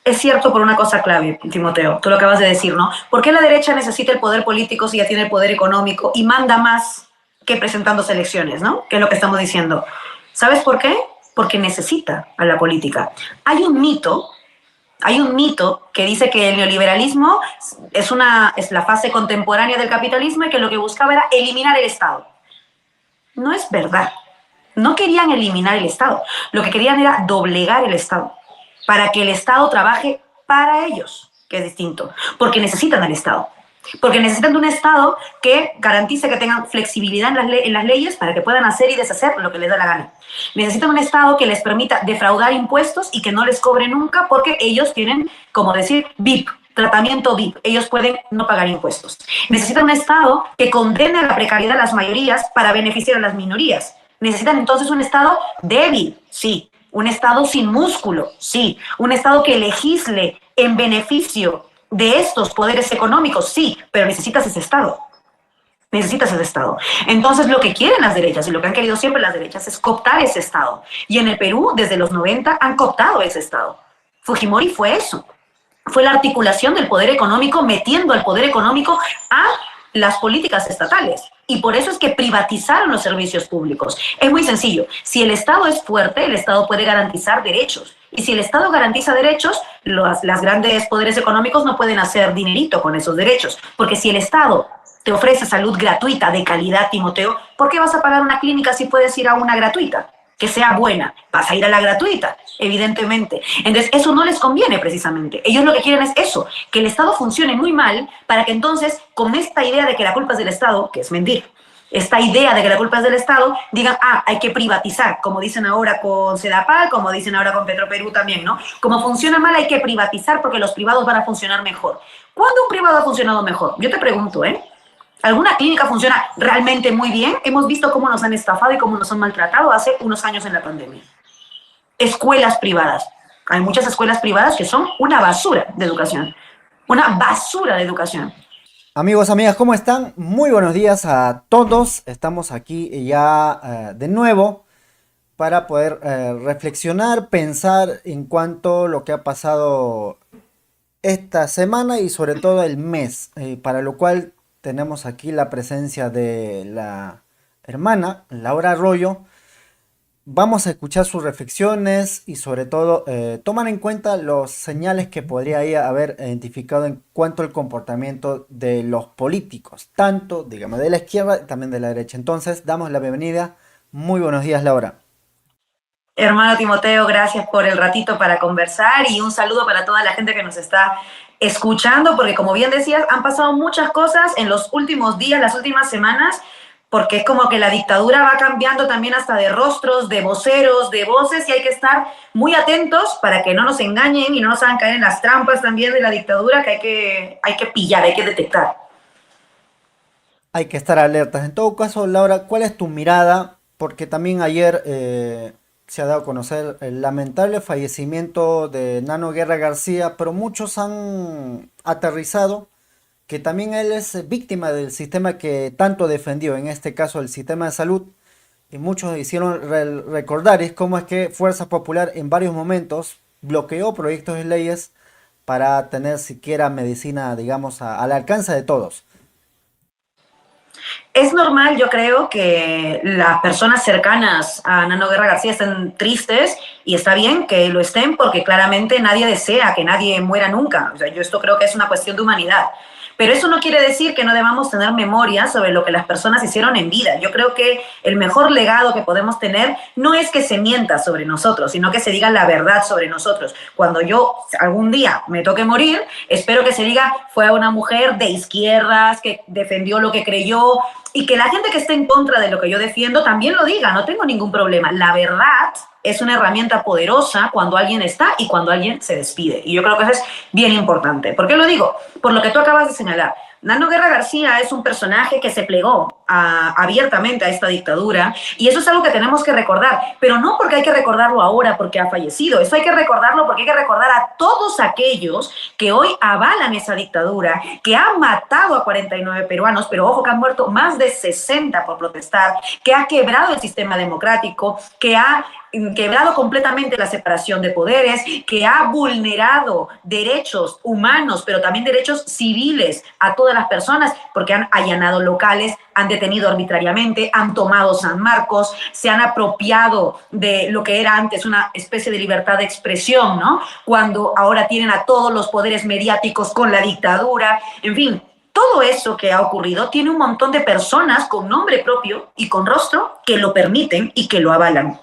es cierto por una cosa clave, Timoteo, tú lo acabas de decir, ¿no? ¿Por qué la derecha necesita el poder político si ya tiene el poder económico y manda más que presentándose elecciones, ¿no? Que es lo que estamos diciendo. ¿Sabes por qué? Porque necesita a la política. Hay un mito que dice que el neoliberalismo es la fase contemporánea del capitalismo y que lo que buscaba era eliminar el Estado. No es verdad. No querían eliminar el Estado. Lo que querían era doblegar el Estado para que el Estado trabaje para ellos, que es distinto, porque necesitan al Estado. Porque necesitan de un Estado que garantice que tengan flexibilidad en las leyes para que puedan hacer y deshacer lo que les da la gana. Necesitan un Estado que les permita defraudar impuestos y que no les cobre nunca porque ellos tienen, como decir, VIP, tratamiento VIP. Ellos pueden no pagar impuestos. Necesitan un Estado que condene a la precariedad a las mayorías para beneficiar a las minorías. Necesitan entonces un Estado débil, sí. Un Estado sin músculo, sí. Un Estado que legisle en beneficio de estos poderes económicos, sí, pero necesitas ese Estado. Necesitas ese Estado. Entonces, lo que quieren las derechas y lo que han querido siempre las derechas es cooptar ese Estado. Y en el Perú, desde los 90, han cooptado ese Estado. Fujimori fue eso. Fue la articulación del poder económico metiendo al poder económico a las políticas estatales. Y por eso es que privatizaron los servicios públicos. Es muy sencillo. Si el Estado es fuerte, el Estado puede garantizar derechos. Y si el Estado garantiza derechos, las grandes poderes económicos no pueden hacer dinerito con esos derechos. Porque si el Estado te ofrece salud gratuita de calidad, Timoteo, ¿por qué vas a pagar una clínica si puedes ir a una gratuita? Que sea buena, vas a ir a la gratuita, evidentemente. Entonces, eso no les conviene precisamente. Ellos lo que quieren es eso, que el Estado funcione muy mal para que entonces, con esta idea de que la culpa es del Estado, que es mentir, esta idea de que la culpa es del Estado, digan, hay que privatizar, como dicen ahora con Sedapal, como dicen ahora con Petroperú también, ¿no? Como funciona mal, hay que privatizar porque los privados van a funcionar mejor. ¿Cuándo un privado ha funcionado mejor? Yo te pregunto, ¿alguna clínica funciona realmente muy bien? Hemos visto cómo nos han estafado y cómo nos han maltratado hace unos años en la pandemia. Escuelas privadas. Hay muchas escuelas privadas que son una basura de educación. Una basura de educación. Amigos, amigas, ¿cómo están? Muy buenos días a todos. Estamos aquí ya de nuevo para poder reflexionar, pensar en cuanto a lo que ha pasado esta semana y sobre todo el mes, para lo cual tenemos aquí la presencia de la hermana Laura Arroyo. Vamos a escuchar sus reflexiones y sobre todo tomar en cuenta los señales que podría ella haber identificado en cuanto al comportamiento de los políticos, tanto, digamos, de la izquierda y también de la derecha. Entonces, damos la bienvenida. Muy buenos días, Laura. Hermano Timoteo, gracias por el ratito para conversar y un saludo para toda la gente que nos está escuchando, porque como bien decías, han pasado muchas cosas en los últimos días, las últimas semanas, porque es como que la dictadura va cambiando también hasta de rostros, de voceros, de voces, y hay que estar muy atentos para que no nos engañen y no nos hagan caer en las trampas también de la dictadura que hay que pillar, hay que detectar. Hay que estar alertas. En todo caso, Laura, ¿cuál es tu mirada? Porque también ayer se ha dado a conocer el lamentable fallecimiento de Nano Guerra García, pero muchos han aterrizado que también él es víctima del sistema que tanto defendió, en este caso el sistema de salud, y muchos hicieron recordar es cómo es que Fuerza Popular en varios momentos bloqueó proyectos de leyes para tener siquiera medicina, digamos, al alcance de todos. Es normal, yo creo, que las personas cercanas a Nano Guerra García estén tristes y está bien que lo estén porque claramente nadie desea que nadie muera nunca. O sea, yo esto creo que es una cuestión de humanidad. Pero eso no quiere decir que no debamos tener memoria sobre lo que las personas hicieron en vida. Yo creo que el mejor legado que podemos tener no es que se mienta sobre nosotros, sino que se diga la verdad sobre nosotros. Cuando yo algún día me toque morir, espero que se diga fue una mujer de izquierdas, que defendió lo que creyó, y que la gente que esté en contra de lo que yo defiendo también lo diga, no tengo ningún problema. La verdad es una herramienta poderosa cuando alguien está y cuando alguien se despide. Y yo creo que eso es bien importante. ¿Por qué lo digo? Por lo que tú acabas de señalar. Nano Guerra García es un personaje que se plegó abiertamente a esta dictadura, y eso es algo que tenemos que recordar, pero no porque hay que recordarlo ahora porque ha fallecido, eso hay que recordarlo porque hay que recordar a todos aquellos que hoy avalan esa dictadura, que ha matado a 49 peruanos, pero ojo que han muerto más de 60 por protestar, que ha quebrado el sistema democrático, que ha quebrado completamente la separación de poderes, que ha vulnerado derechos humanos, pero también derechos civiles a todas las personas, porque han allanado locales, han detenido arbitrariamente, han tomado San Marcos, se han apropiado de lo que era antes una especie de libertad de expresión, ¿no? Cuando ahora tienen a todos los poderes mediáticos con la dictadura, en fin. Todo eso que ha ocurrido tiene un montón de personas con nombre propio y con rostro que lo permiten y que lo avalan.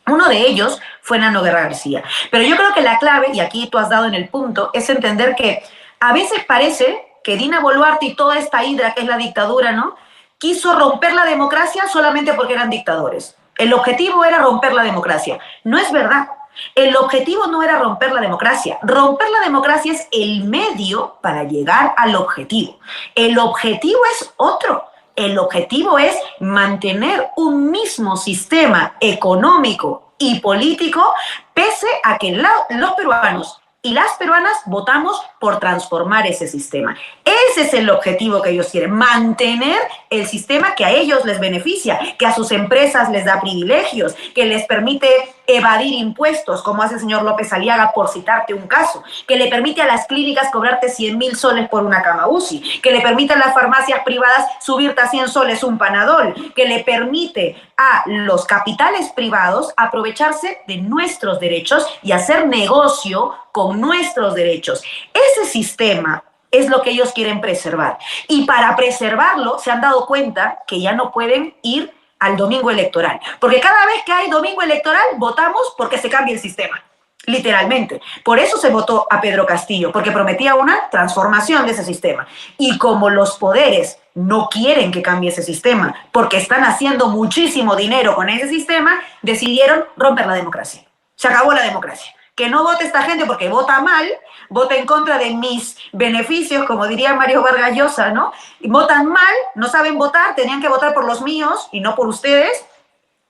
Uno de ellos fue Nano Guerra García. Pero yo creo que la clave, y aquí tú has dado en el punto, es entender que a veces parece que Dina Boluarte y toda esta hidra que es la dictadura, ¿no?, quiso romper la democracia solamente porque eran dictadores. El objetivo era romper la democracia. No es verdad. El objetivo no era romper la democracia. Romper la democracia es el medio para llegar al objetivo. El objetivo es otro. El objetivo es mantener un mismo sistema económico y político, pese a que los peruanos y las peruanas votamos por transformar ese sistema. Ese es el objetivo que ellos quieren, mantener el sistema que a ellos les beneficia, que a sus empresas les da privilegios, que les permite evadir impuestos, como hace el señor López Aliaga, por citarte un caso, que le permite a las clínicas cobrarte 100.000 soles por una cama UCI, que le permite a las farmacias privadas subirte a 100 soles un Panadol, que le permite a los capitales privados aprovecharse de nuestros derechos y hacer negocio con nuestros derechos. Ese sistema es lo que ellos quieren preservar. Y para preservarlo se han dado cuenta que ya no pueden ir al domingo electoral. Porque cada vez que hay domingo electoral, votamos porque se cambie el sistema. Literalmente. Por eso se votó a Pedro Castillo, porque prometía una transformación de ese sistema. Y como los poderes no quieren que cambie ese sistema, porque están haciendo muchísimo dinero con ese sistema, decidieron romper la democracia. Se acabó la democracia. Que no vote esta gente porque vota mal, vota en contra de mis beneficios, como diría Mario Vargas Llosa, ¿no? Y votan mal, no saben votar, tenían que votar por los míos y no por ustedes.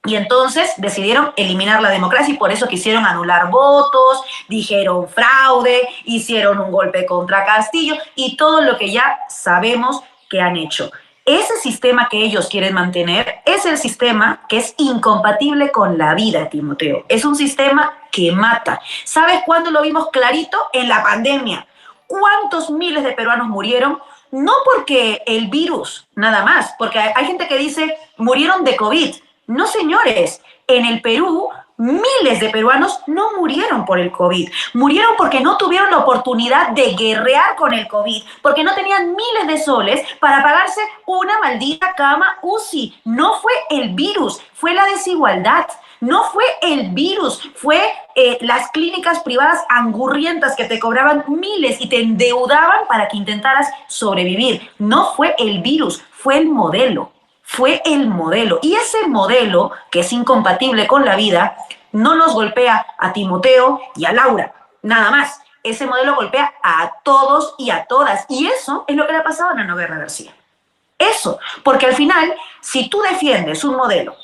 Y entonces decidieron eliminar la democracia y por eso quisieron anular votos, dijeron fraude, hicieron un golpe contra Castillo y todo lo que ya sabemos que han hecho. Ese sistema que ellos quieren mantener es el sistema que es incompatible con la vida, Timoteo. Es un sistema que mata. ¿Sabes cuándo lo vimos clarito? En la pandemia. ¿Cuántos miles de peruanos murieron? No porque el virus, nada más, porque hay gente que dice murieron de COVID. No, señores, en el Perú miles de peruanos no murieron por el COVID, murieron porque no tuvieron la oportunidad de guerrear con el COVID, porque no tenían miles de soles para pagarse una maldita cama UCI. No fue el virus, fue la desigualdad. No fue el virus, fue las clínicas privadas angurrientas que te cobraban miles y te endeudaban para que intentaras sobrevivir. No fue el virus, fue el modelo. Fue el modelo. Y ese modelo, que es incompatible con la vida, no nos golpea a Timoteo y a Laura, nada más. Ese modelo golpea a todos y a todas. Y eso es lo que le ha pasado a Nano Guerra García. Eso, porque al final, si tú defiendes un modelo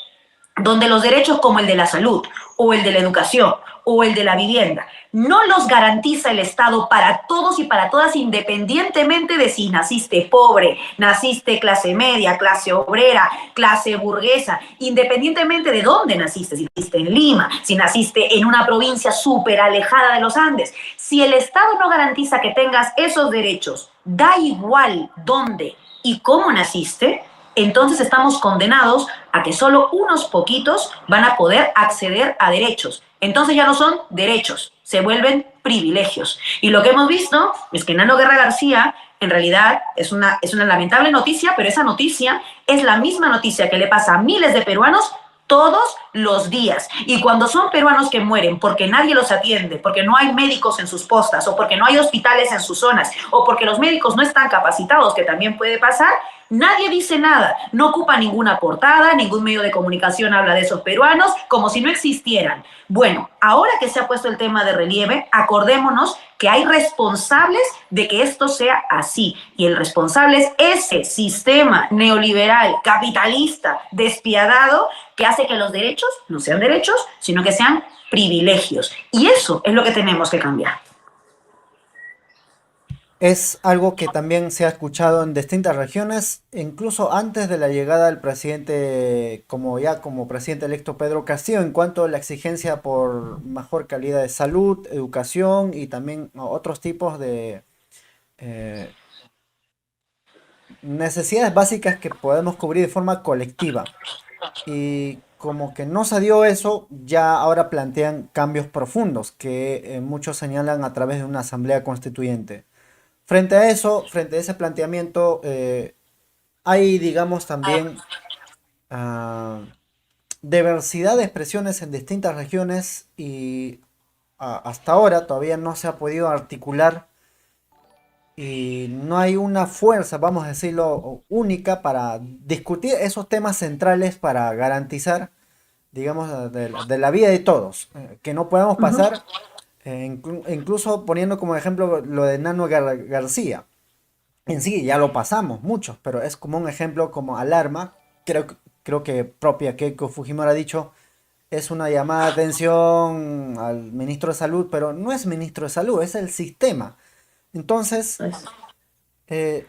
donde los derechos como el de la salud o el de la educación o el de la vivienda no los garantiza el Estado para todos y para todas, independientemente de si naciste pobre, naciste clase media, clase obrera, clase burguesa, independientemente de dónde naciste, si naciste en Lima, si naciste en una provincia súper alejada de los Andes, si el Estado no garantiza que tengas esos derechos, da igual dónde y cómo naciste, entonces estamos condenados a que solo unos poquitos van a poder acceder a derechos. Entonces ya no son derechos, se vuelven privilegios. Y lo que hemos visto es que Nano Guerra García, en realidad, es una lamentable noticia, pero esa noticia es la misma noticia que le pasa a miles de peruanos todos los días. Y cuando son peruanos que mueren porque nadie los atiende, porque no hay médicos en sus postas, o porque no hay hospitales en sus zonas, o porque los médicos no están capacitados, que también puede pasar, Nadie dice nada, no ocupa ninguna portada, ningún medio de comunicación habla de esos peruanos como si no existieran. Bueno, ahora que se ha puesto el tema de relieve, acordémonos que hay responsables de que esto sea así. Y el responsable es ese sistema neoliberal, capitalista, despiadado, que hace que los derechos no sean derechos, sino que sean privilegios. Y eso es lo que tenemos que cambiar. Es algo que también se ha escuchado en distintas regiones, incluso antes de la llegada del presidente, como presidente electo Pedro Castillo, en cuanto a la exigencia por mejor calidad de salud, educación y también otros tipos de eh, necesidades básicas que podemos cubrir de forma colectiva. Y como que no se dio eso, ya ahora plantean cambios profundos que muchos señalan a través de una asamblea constituyente. Frente a eso, frente a ese planteamiento, hay, digamos, también ah, diversidad de expresiones en distintas regiones y hasta ahora todavía no se ha podido articular y no hay una fuerza, vamos a decirlo, única para discutir esos temas centrales para garantizar, digamos, de la vida de todos, que no podemos Uh -huh. pasar, incluso poniendo como ejemplo lo de Nano García. En sí, ya lo pasamos muchos, pero es como un ejemplo como alarma. Creo que propia Keiko Fujimori ha dicho, es una llamada de atención al ministro de Salud, pero no es ministro de Salud, es el sistema. Entonces, eh,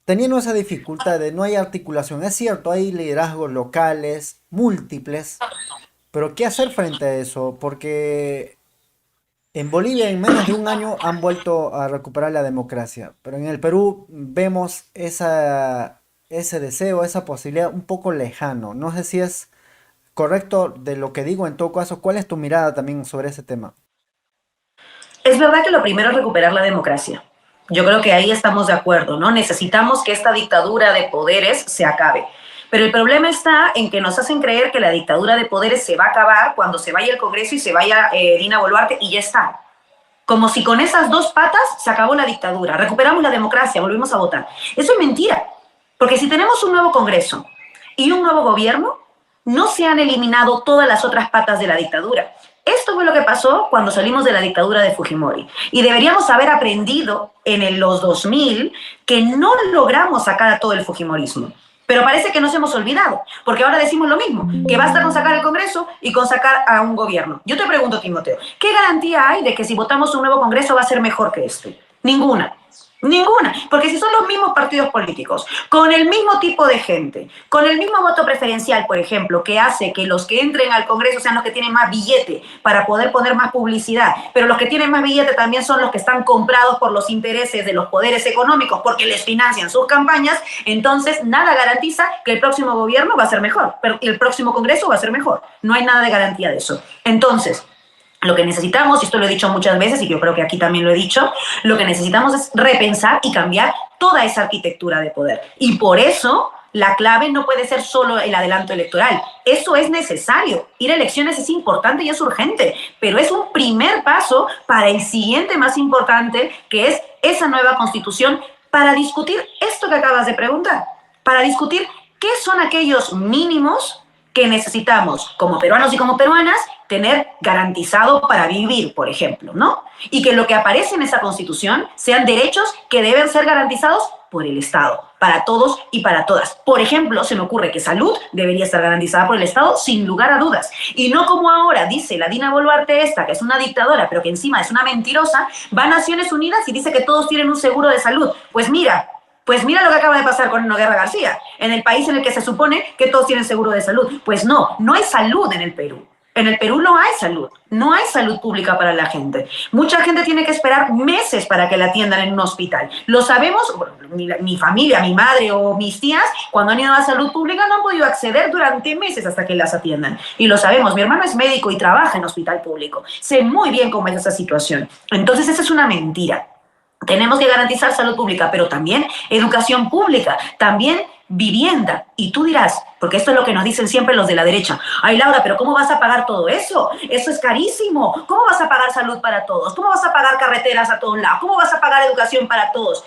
teniendo esa dificultad de no hay articulación, es cierto, hay liderazgos locales, múltiples, pero ¿qué hacer frente a eso? Porque en Bolivia en menos de un año han vuelto a recuperar la democracia, pero en el Perú vemos ese deseo, esa posibilidad un poco lejano. No sé si es correcto de lo que digo en todo caso. ¿Cuál es tu mirada también sobre ese tema? Es verdad que lo primero es recuperar la democracia. Yo creo que ahí estamos de acuerdo, ¿no? Necesitamos que esta dictadura de poderes se acabe. Pero el problema está en que nos hacen creer que la dictadura de poderes se va a acabar cuando se vaya el Congreso y se vaya Dina Boluarte y ya está. Como si con esas dos patas se acabó la dictadura, recuperamos la democracia, volvimos a votar. Eso es mentira, porque si tenemos un nuevo Congreso y un nuevo gobierno, no se han eliminado todas las otras patas de la dictadura. Esto fue lo que pasó cuando salimos de la dictadura de Fujimori. Y deberíamos haber aprendido en los 2000 que no logramos sacar a todo el fujimorismo. Pero parece que nos hemos olvidado, porque ahora decimos lo mismo, que basta con sacar el Congreso y con sacar a un gobierno. Yo te pregunto, Timoteo, ¿qué garantía hay de que si votamos un nuevo Congreso va a ser mejor que este? Ninguna. Ninguna, porque si son los mismos partidos políticos, con el mismo tipo de gente, con el mismo voto preferencial, por ejemplo, que hace que los que entren al Congreso sean los que tienen más billete para poder poner más publicidad, pero los que tienen más billete también son los que están comprados por los intereses de los poderes económicos porque les financian sus campañas, entonces nada garantiza que el próximo gobierno va a ser mejor, pero el próximo Congreso va a ser mejor. No hay nada de garantía de eso. Entonces, lo que necesitamos, y esto lo he dicho muchas veces y yo creo que aquí también lo he dicho, lo que necesitamos es repensar y cambiar toda esa arquitectura de poder. Y por eso la clave no puede ser solo el adelanto electoral. Eso es necesario. Ir a elecciones es importante y es urgente, pero es un primer paso para el siguiente más importante, que es esa nueva constitución, para discutir esto que acabas de preguntar, para discutir qué son aquellos mínimos que necesitamos como peruanos y como peruanas tener garantizado para vivir, por ejemplo, ¿no? Y que lo que aparece en esa Constitución sean derechos que deben ser garantizados por el Estado, para todos y para todas. Por ejemplo, se me ocurre que salud debería estar garantizada por el Estado sin lugar a dudas. Y no como ahora dice la Dina Boluarte esta, que es una dictadora, pero que encima es una mentirosa, va a Naciones Unidas y dice que todos tienen un seguro de salud. Pues mira lo que acaba de pasar con Noguera García, en el país en el que se supone que todos tienen seguro de salud. Pues no hay salud en el Perú. En el Perú no hay salud pública para la gente. Mucha gente tiene que esperar meses para que la atiendan en un hospital. Lo sabemos, mi familia, mi madre o mis tías, cuando han ido a salud pública no han podido acceder durante meses hasta que las atiendan. Y lo sabemos, mi hermano es médico y trabaja en hospital público. Sé muy bien cómo es esa situación. Entonces esa es una mentira. Tenemos que garantizar salud pública, pero también educación pública, también vivienda. Y tú dirás, porque esto es lo que nos dicen siempre los de la derecha, ay Laura, pero ¿cómo vas a pagar todo eso? Eso es carísimo. ¿Cómo vas a pagar salud para todos? ¿Cómo vas a pagar carreteras a todos lados? ¿Cómo vas a pagar educación para todos?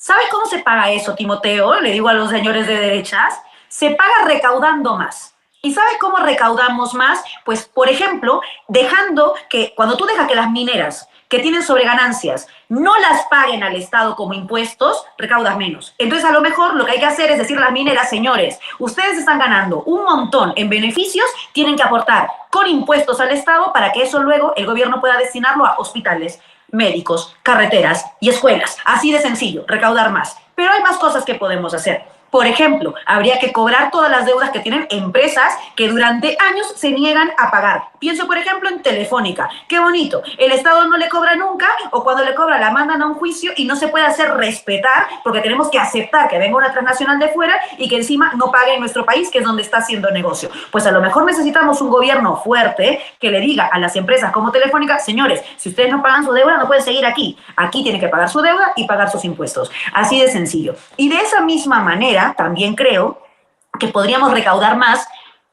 ¿Sabes cómo se paga eso, Timoteo? Le digo a los señores de derechas. Se paga recaudando más. ¿Y sabes cómo recaudamos más? Pues, por ejemplo, dejando que, cuando tú dejas que las mineras que tienen sobreganancias no las paguen al Estado como impuestos, recaudas menos. Entonces, a lo mejor lo que hay que hacer es decir a las mineras, señores, ustedes están ganando un montón en beneficios, tienen que aportar con impuestos al Estado para que eso luego el gobierno pueda destinarlo a hospitales, médicos, carreteras y escuelas. Así de sencillo, recaudar más. Pero hay más cosas que podemos hacer. Por ejemplo, habría que cobrar todas las deudas que tienen empresas que durante años se niegan a pagar. Pienso, por ejemplo, en Telefónica. Qué bonito. El Estado no le cobra nunca, o cuando le cobra la mandan a un juicio y no se puede hacer respetar porque tenemos que aceptar que venga una transnacional de fuera y que encima no pague en nuestro país, que es donde está haciendo negocio. Pues a lo mejor necesitamos un gobierno fuerte que le diga a las empresas como Telefónica, señores, si ustedes no pagan su deuda, no pueden seguir aquí. Aquí tienen que pagar su deuda y pagar sus impuestos. Así de sencillo. Y de esa misma manera, también creo que podríamos recaudar más,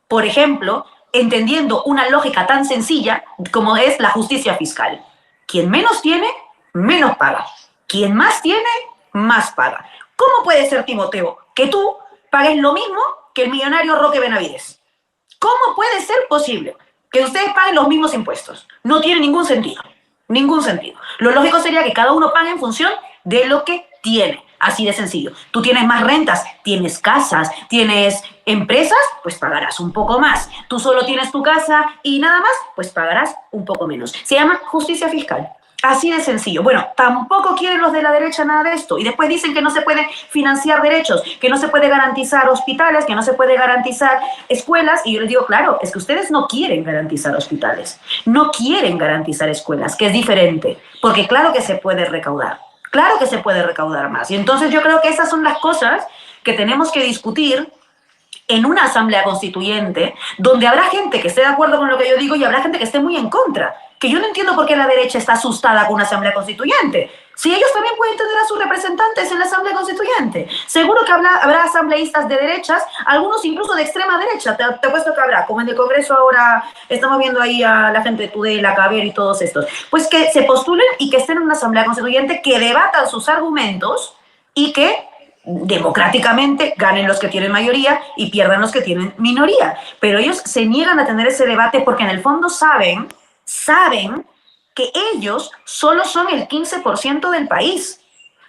por ejemplo, entendiendo una lógica tan sencilla como es la justicia fiscal. Quien menos tiene, menos paga. Quien más tiene, más paga. ¿Cómo puede ser, Timoteo, que tú pagues lo mismo que el millonario Roque Benavides? ¿Cómo puede ser posible que ustedes paguen los mismos impuestos? No tiene ningún sentido. Ningún sentido. Lo lógico sería que cada uno pague en función de lo que tiene. Así de sencillo. Tú tienes más rentas, tienes casas, tienes empresas, pues pagarás un poco más. Tú solo tienes tu casa y nada más, pues pagarás un poco menos. Se llama justicia fiscal. Así de sencillo. Bueno, tampoco quieren los de la derecha nada de esto. Y después dicen que no se puede financiar derechos, que no se puede garantizar hospitales, que no se puede garantizar escuelas. Y yo les digo, claro, es que ustedes no quieren garantizar hospitales, no quieren garantizar escuelas, que es diferente. Porque claro que se puede recaudar. Claro que se puede recaudar más. Y entonces yo creo que esas son las cosas que tenemos que discutir en una asamblea constituyente, donde habrá gente que esté de acuerdo con lo que yo digo y habrá gente que esté muy en contra. Que yo no entiendo por qué la derecha está asustada con una asamblea constituyente. Si ellos también pueden tener a sus representantes en la asamblea constituyente. Seguro que habrá asambleístas de derechas, algunos incluso de extrema derecha. Te apuesto que habrá, como en el Congreso ahora estamos viendo ahí a la gente de Tudela, Caber y todos estos. Pues que se postulen y que estén en una asamblea constituyente, que debatan sus argumentos y que democráticamente ganen los que tienen mayoría y pierdan los que tienen minoría. Pero ellos se niegan a tener ese debate porque en el fondo saben que ellos solo son el 15% del país.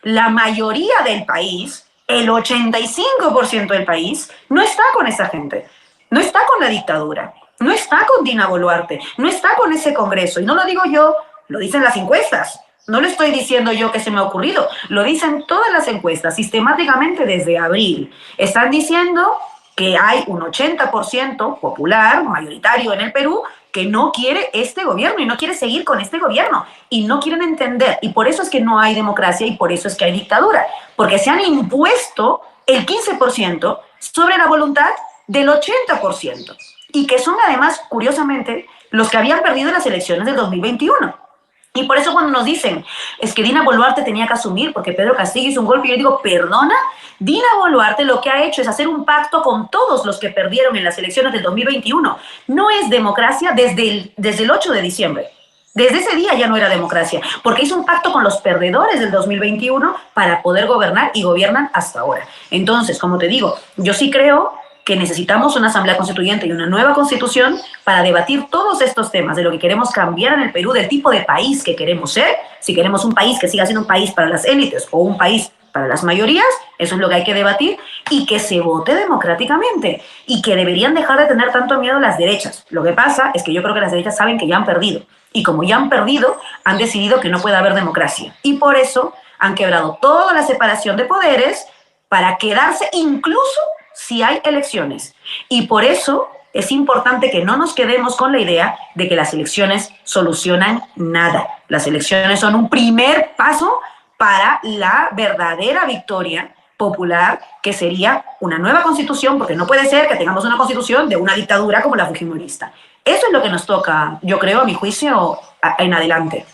La mayoría del país, el 85% del país, no está con esa gente, no está con la dictadura, no está con Dina Boluarte, no está con ese Congreso. Y no lo digo yo, lo dicen las encuestas. No lo estoy diciendo yo que se me ha ocurrido, lo dicen todas las encuestas, sistemáticamente desde abril. Están diciendo que hay un 80% popular, mayoritario en el Perú, que no quiere este gobierno y no quiere seguir con este gobierno y no quieren entender. Y por eso es que no hay democracia y por eso es que hay dictadura, porque se han impuesto el 15% sobre la voluntad del 80% y que son además, curiosamente, los que habían perdido las elecciones del 2021. Y por eso cuando nos dicen, es que Dina Boluarte tenía que asumir porque Pedro Castillo hizo un golpe, yo digo, perdona, Dina Boluarte lo que ha hecho es hacer un pacto con todos los que perdieron en las elecciones del 2021. No es democracia desde el 8 de diciembre. Desde ese día ya no era democracia, porque hizo un pacto con los perdedores del 2021 para poder gobernar y gobiernan hasta ahora. Entonces, como te digo, yo sí creo que necesitamos una asamblea constituyente y una nueva constitución para debatir todos estos temas de lo que queremos cambiar en el Perú, del tipo de país que queremos ser, si queremos un país que siga siendo un país para las élites o un país para las mayorías, eso es lo que hay que debatir, y que se vote democráticamente, y que deberían dejar de tener tanto miedo las derechas. Lo que pasa es que yo creo que las derechas saben que ya han perdido, y como ya han perdido, han decidido que no puede haber democracia, y por eso han quebrado toda la separación de poderes para quedarse incluso si hay elecciones. Y por eso es importante que no nos quedemos con la idea de que las elecciones solucionan nada. Las elecciones son un primer paso para la verdadera victoria popular, que sería una nueva constitución, porque no puede ser que tengamos una constitución de una dictadura como la fujimorista. Eso es lo que nos toca, yo creo, a mi juicio, en adelante.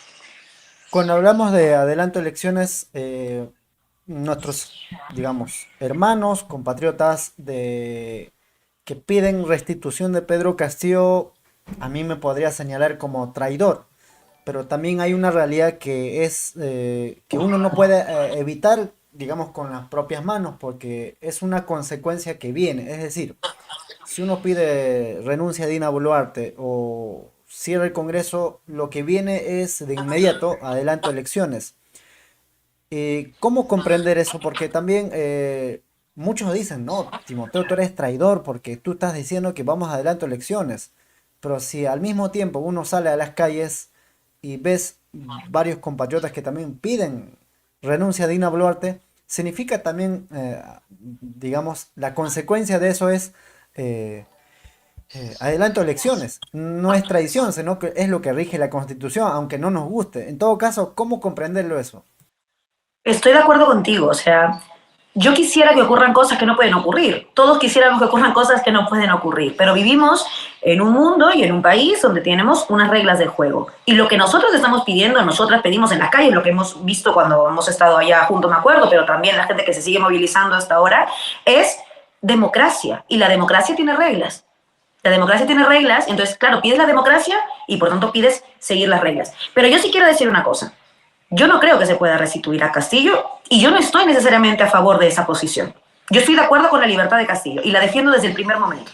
Cuando hablamos de adelanto de elecciones, nuestros, digamos, hermanos, compatriotas que piden restitución de Pedro Castillo, a mí me podría señalar como traidor, pero también hay una realidad que es que uno no puede evitar digamos, con las propias manos, porque es una consecuencia que viene. Es decir, si uno pide renuncia a Dina Boluarte o cierra el Congreso, lo que viene es de inmediato adelanto elecciones. ¿Cómo comprender eso? Porque también muchos dicen, no, Timoteo, tú eres traidor porque tú estás diciendo que vamos adelanto elecciones. Pero si al mismo tiempo uno sale a las calles y ves varios compatriotas que también piden renuncia a Dina Boluarte, significa también, digamos, la consecuencia de eso es adelanto elecciones. No es traición, sino que es lo que rige la Constitución, aunque no nos guste. En todo caso, ¿cómo comprenderlo eso? Estoy de acuerdo contigo, o sea, yo quisiera que ocurran cosas que no pueden ocurrir. Todos quisiéramos que ocurran cosas que no pueden ocurrir, pero vivimos en un mundo y en un país donde tenemos unas reglas del juego. Y lo que nosotros estamos pidiendo, nosotras pedimos en las calles, lo que hemos visto cuando hemos estado allá juntos, me acuerdo, pero también la gente que se sigue movilizando hasta ahora, es democracia. Y la democracia tiene reglas. La democracia tiene reglas, entonces, claro, pides la democracia y por tanto pides seguir las reglas. Pero yo sí quiero decir una cosa. Yo no creo que se pueda restituir a Castillo y yo no estoy necesariamente a favor de esa posición. Yo estoy de acuerdo con la libertad de Castillo y la defiendo desde el primer momento.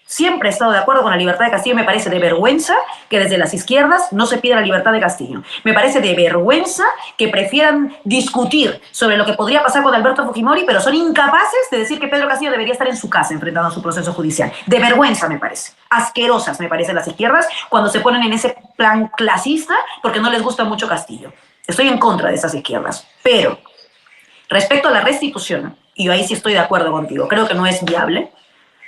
Siempre he estado de acuerdo con la libertad de Castillo. Me parece de vergüenza que desde las izquierdas no se pida la libertad de Castillo. Me parece de vergüenza que prefieran discutir sobre lo que podría pasar con Alberto Fujimori, pero son incapaces de decir que Pedro Castillo debería estar en su casa enfrentando a su proceso judicial. De vergüenza, me parece. Asquerosas, me parecen las izquierdas cuando se ponen en ese plan clasista porque no les gusta mucho Castillo. Estoy en contra de esas izquierdas. Pero respecto a la restitución, y yo ahí sí estoy de acuerdo contigo, creo que no es viable.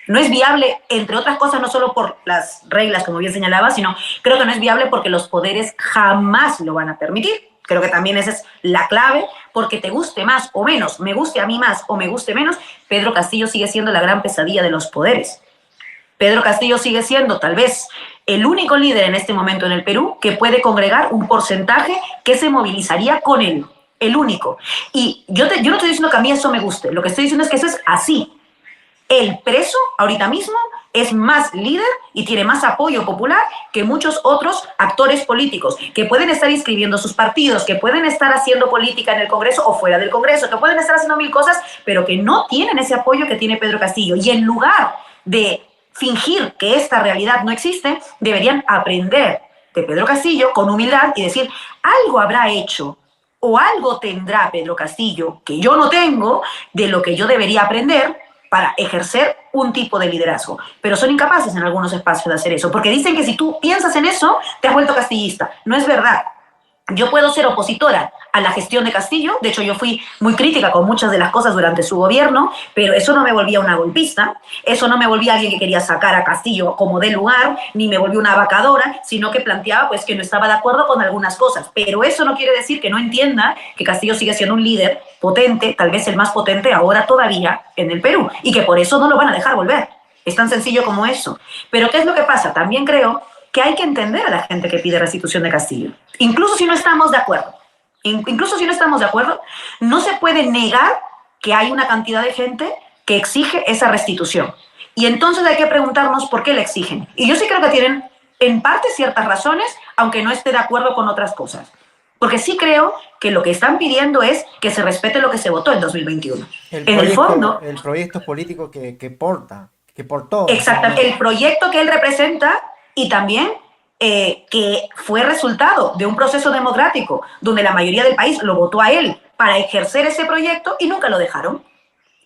No es viable, entre otras cosas, no solo por las reglas, como bien señalaba, sino creo que no es viable porque los poderes jamás lo van a permitir. Creo que también esa es la clave, porque te guste más o menos, me guste a mí más o me guste menos, Pedro Castillo sigue siendo la gran pesadilla de los poderes. Pedro Castillo sigue siendo tal vez el único líder en este momento en el Perú que puede congregar un porcentaje que se movilizaría con él, el único. Y yo no estoy diciendo que a mí eso me guste, lo que estoy diciendo es que eso es así. El preso, ahorita mismo, es más líder y tiene más apoyo popular que muchos otros actores políticos que pueden estar inscribiendo sus partidos, que pueden estar haciendo política en el Congreso o fuera del Congreso, que pueden estar haciendo mil cosas, pero que no tienen ese apoyo que tiene Pedro Castillo. Y en lugar de fingir que esta realidad no existe, deberían aprender de Pedro Castillo con humildad y decir, algo habrá hecho o algo tendrá Pedro Castillo que yo no tengo de lo que yo debería aprender para ejercer un tipo de liderazgo. Pero son incapaces en algunos espacios de hacer eso, porque dicen que si tú piensas en eso, te has vuelto castillista. No es verdad. Yo puedo ser opositora a la gestión de Castillo, de hecho yo fui muy crítica con muchas de las cosas durante su gobierno, pero eso no me volvía una golpista, eso no me volvía alguien que quería sacar a Castillo como de lugar, ni me volvió una vacadora, sino que planteaba pues que no estaba de acuerdo con algunas cosas. Pero eso no quiere decir que no entienda que Castillo sigue siendo un líder potente, tal vez el más potente ahora todavía en el Perú, y que por eso no lo van a dejar volver. Es tan sencillo como eso. Pero ¿qué es lo que pasa? También creo que hay que entender a la gente que pide restitución de Castillo. Incluso si no estamos de acuerdo. Incluso si no estamos de acuerdo, no se puede negar que hay una cantidad de gente que exige esa restitución. Y entonces hay que preguntarnos por qué la exigen. Y yo sí creo que tienen en parte ciertas razones, aunque no esté de acuerdo con otras cosas. Porque sí creo que lo que están pidiendo es que se respete lo que se votó en 2021. En el fondo, el proyecto político que portó. exactamente, el proyecto que él representa y también que fue resultado de un proceso democrático donde la mayoría del país lo votó a él para ejercer ese proyecto y nunca lo dejaron.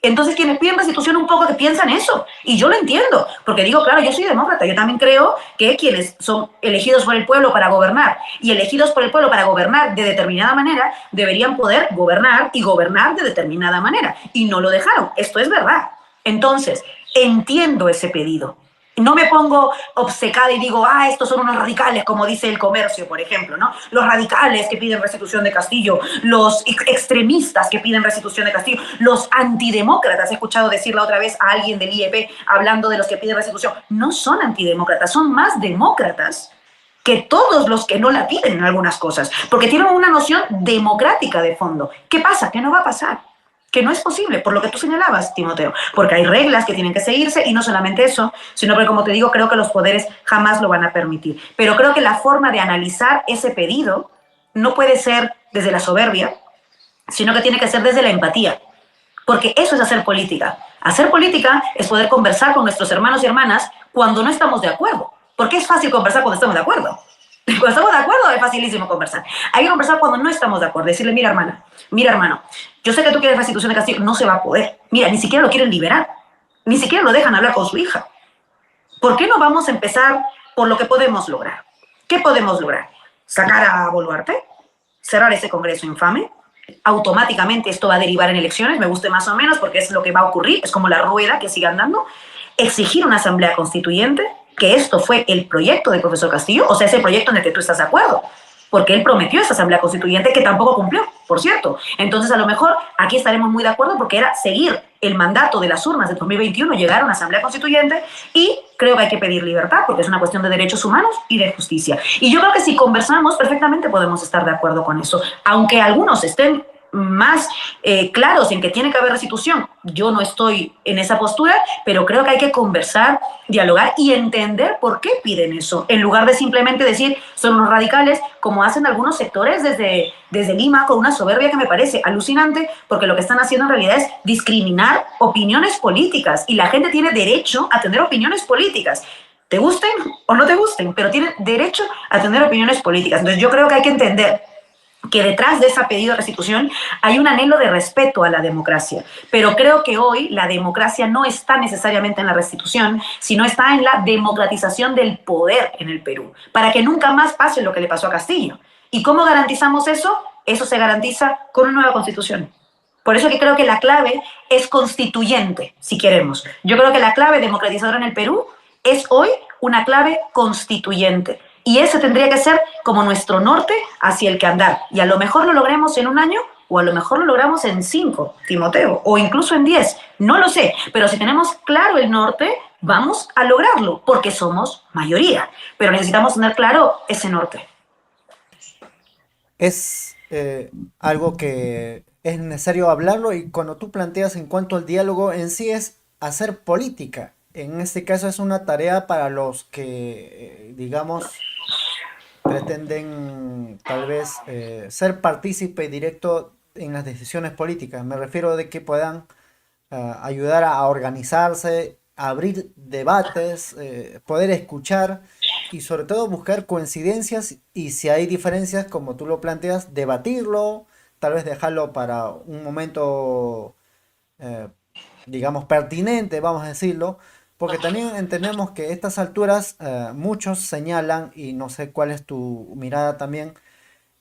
Entonces quienes piden restitución un poco que piensan eso, y yo lo entiendo, porque digo, claro, yo soy demócrata, yo también creo que quienes son elegidos por el pueblo para gobernar y elegidos por el pueblo para gobernar de determinada manera, deberían poder gobernar y gobernar de determinada manera, y no lo dejaron, esto es verdad. Entonces, entiendo ese pedido. No me pongo obcecada y digo, estos son unos radicales, como dice El Comercio, por ejemplo, ¿no? Los radicales que piden restitución de Castillo, los extremistas que piden restitución de Castillo, los antidemócratas. He escuchado decir la otra vez a alguien del IEP hablando de los que piden restitución. No son antidemócratas, son más demócratas que todos los que no la piden en algunas cosas, porque tienen una noción democrática de fondo. ¿Qué pasa? ¿Qué no va a pasar? Que no es posible, por lo que tú señalabas, Timoteo, porque hay reglas que tienen que seguirse y no solamente eso, sino que, como te digo, creo que los poderes jamás lo van a permitir. Pero creo que la forma de analizar ese pedido no puede ser desde la soberbia, sino que tiene que ser desde la empatía, porque eso es hacer política. Hacer política es poder conversar con nuestros hermanos y hermanas cuando no estamos de acuerdo, porque es fácil conversar cuando estamos de acuerdo. Cuando estamos de acuerdo es facilísimo conversar. Hay que conversar cuando no estamos de acuerdo. Decirle, mira hermana, mira hermano, yo sé que tú quieres restitución de Castillo, no se va a poder. Mira, ni siquiera lo quieren liberar, ni siquiera lo dejan hablar con su hija. ¿Por qué no vamos a empezar por lo que podemos lograr? ¿Qué podemos lograr? ¿Sacar a Boluarte? ¿Cerrar ese congreso infame? Automáticamente esto va a derivar en elecciones, me guste más o menos, porque es lo que va a ocurrir, es como la rueda que sigue andando. Exigir una asamblea constituyente, que esto fue el proyecto del profesor Castillo, o sea, ese proyecto en el que tú estás de acuerdo, porque él prometió esa asamblea constituyente que tampoco cumplió, por cierto. Entonces, a lo mejor aquí estaremos muy de acuerdo porque era seguir el mandato de las urnas de 2021, llegar a una asamblea constituyente, y creo que hay que pedir libertad porque es una cuestión de derechos humanos y de justicia. Y yo creo que si conversamos, perfectamente podemos estar de acuerdo con eso, aunque algunos estén más claros en que tiene que haber restitución. Yo no estoy en esa postura, pero creo que hay que conversar, dialogar y entender por qué piden eso, en lugar de simplemente decir son unos radicales, como hacen algunos sectores desde Lima, con una soberbia que me parece alucinante, porque lo que están haciendo en realidad es discriminar opiniones políticas, y la gente tiene derecho a tener opiniones políticas, te gusten o no te gusten, pero tienen derecho a tener opiniones políticas. Entonces yo creo que hay que entender que detrás de ese pedido de restitución hay un anhelo de respeto a la democracia. Pero creo que hoy la democracia no está necesariamente en la restitución, sino está en la democratización del poder en el Perú, para que nunca más pase lo que le pasó a Castillo. ¿Y cómo garantizamos eso? Eso se garantiza con una nueva constitución. Por eso que creo que la clave es constituyente, si queremos. Yo creo que la clave democratizadora en el Perú es hoy una clave constituyente. Y ese tendría que ser como nuestro norte hacia el que andar. Y a lo mejor lo logremos en un año, o a lo mejor lo logramos en 5, Timoteo, o incluso en 10. No lo sé, pero si tenemos claro el norte, vamos a lograrlo, porque somos mayoría. Pero necesitamos tener claro ese norte. Es algo que es necesario hablarlo, y cuando tú planteas en cuanto al diálogo en sí es hacer política. En este caso es una tarea para los que, digamos, pretenden tal vez ser partícipe directo en las decisiones políticas. Me refiero de que puedan ayudar a organizarse, a abrir debates, poder escuchar y sobre todo buscar coincidencias, y si hay diferencias, como tú lo planteas, debatirlo, tal vez dejarlo para un momento eh, digamos, pertinente, vamos a decirlo, porque también entendemos que a estas alturas muchos señalan, y no sé cuál es tu mirada también,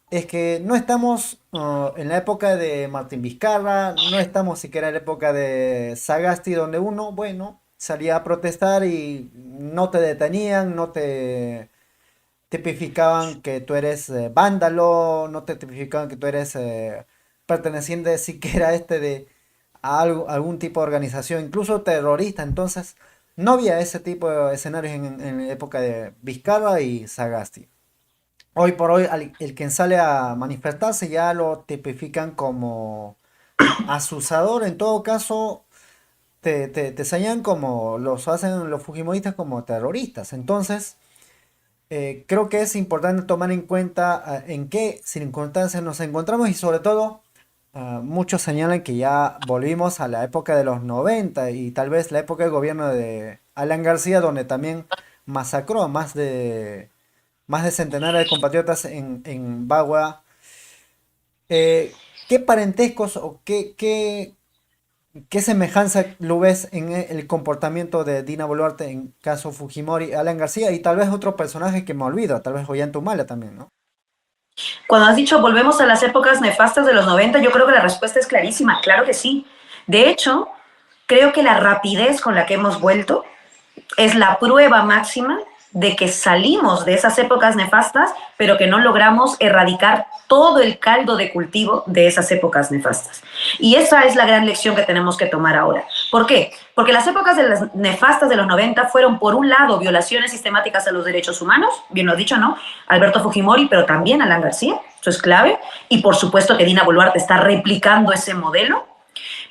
es que no estamos en la época de Martín Vizcarra, no estamos siquiera en la época de Sagasti, donde uno, bueno, salía a protestar y no te detenían, no te tipificaban que tú eres vándalo, no te tipificaban que tú eres perteneciente siquiera a algún tipo de organización, incluso terrorista. Entonces, no había ese tipo de escenarios en la época de Vizcarra y Sagasti. Hoy por hoy, el quien sale a manifestarse ya lo tipifican como asusador. En todo caso, te señalan como los hacen los fujimoristas como terroristas. Entonces, creo que es importante tomar en cuenta en qué circunstancias nos encontramos, y sobre todo, muchos señalan que ya volvimos a la época de los 90 y tal vez la época del gobierno de Alan García, donde también masacró a más de centenares de compatriotas en Bagua. ¿Qué parentescos o qué semejanza lo ves en el comportamiento de Dina Boluarte en caso Fujimori, Alan García y tal vez otro personaje que me olvido, tal vez Ollanta también, ¿no? Cuando has dicho volvemos a las épocas nefastas de los 90, yo creo que la respuesta es clarísima, claro que sí. De hecho, creo que la rapidez con la que hemos vuelto es la prueba máxima de que salimos de esas épocas nefastas, pero que no logramos erradicar todo el caldo de cultivo de esas épocas nefastas. Y esa es la gran lección que tenemos que tomar ahora. ¿Por qué? Porque las épocas de las nefastas de los 90 fueron, por un lado, violaciones sistemáticas a los derechos humanos, bien lo has dicho, ¿no? Alberto Fujimori, pero también Alan García, eso es clave, y por supuesto que Dina Boluarte está replicando ese modelo.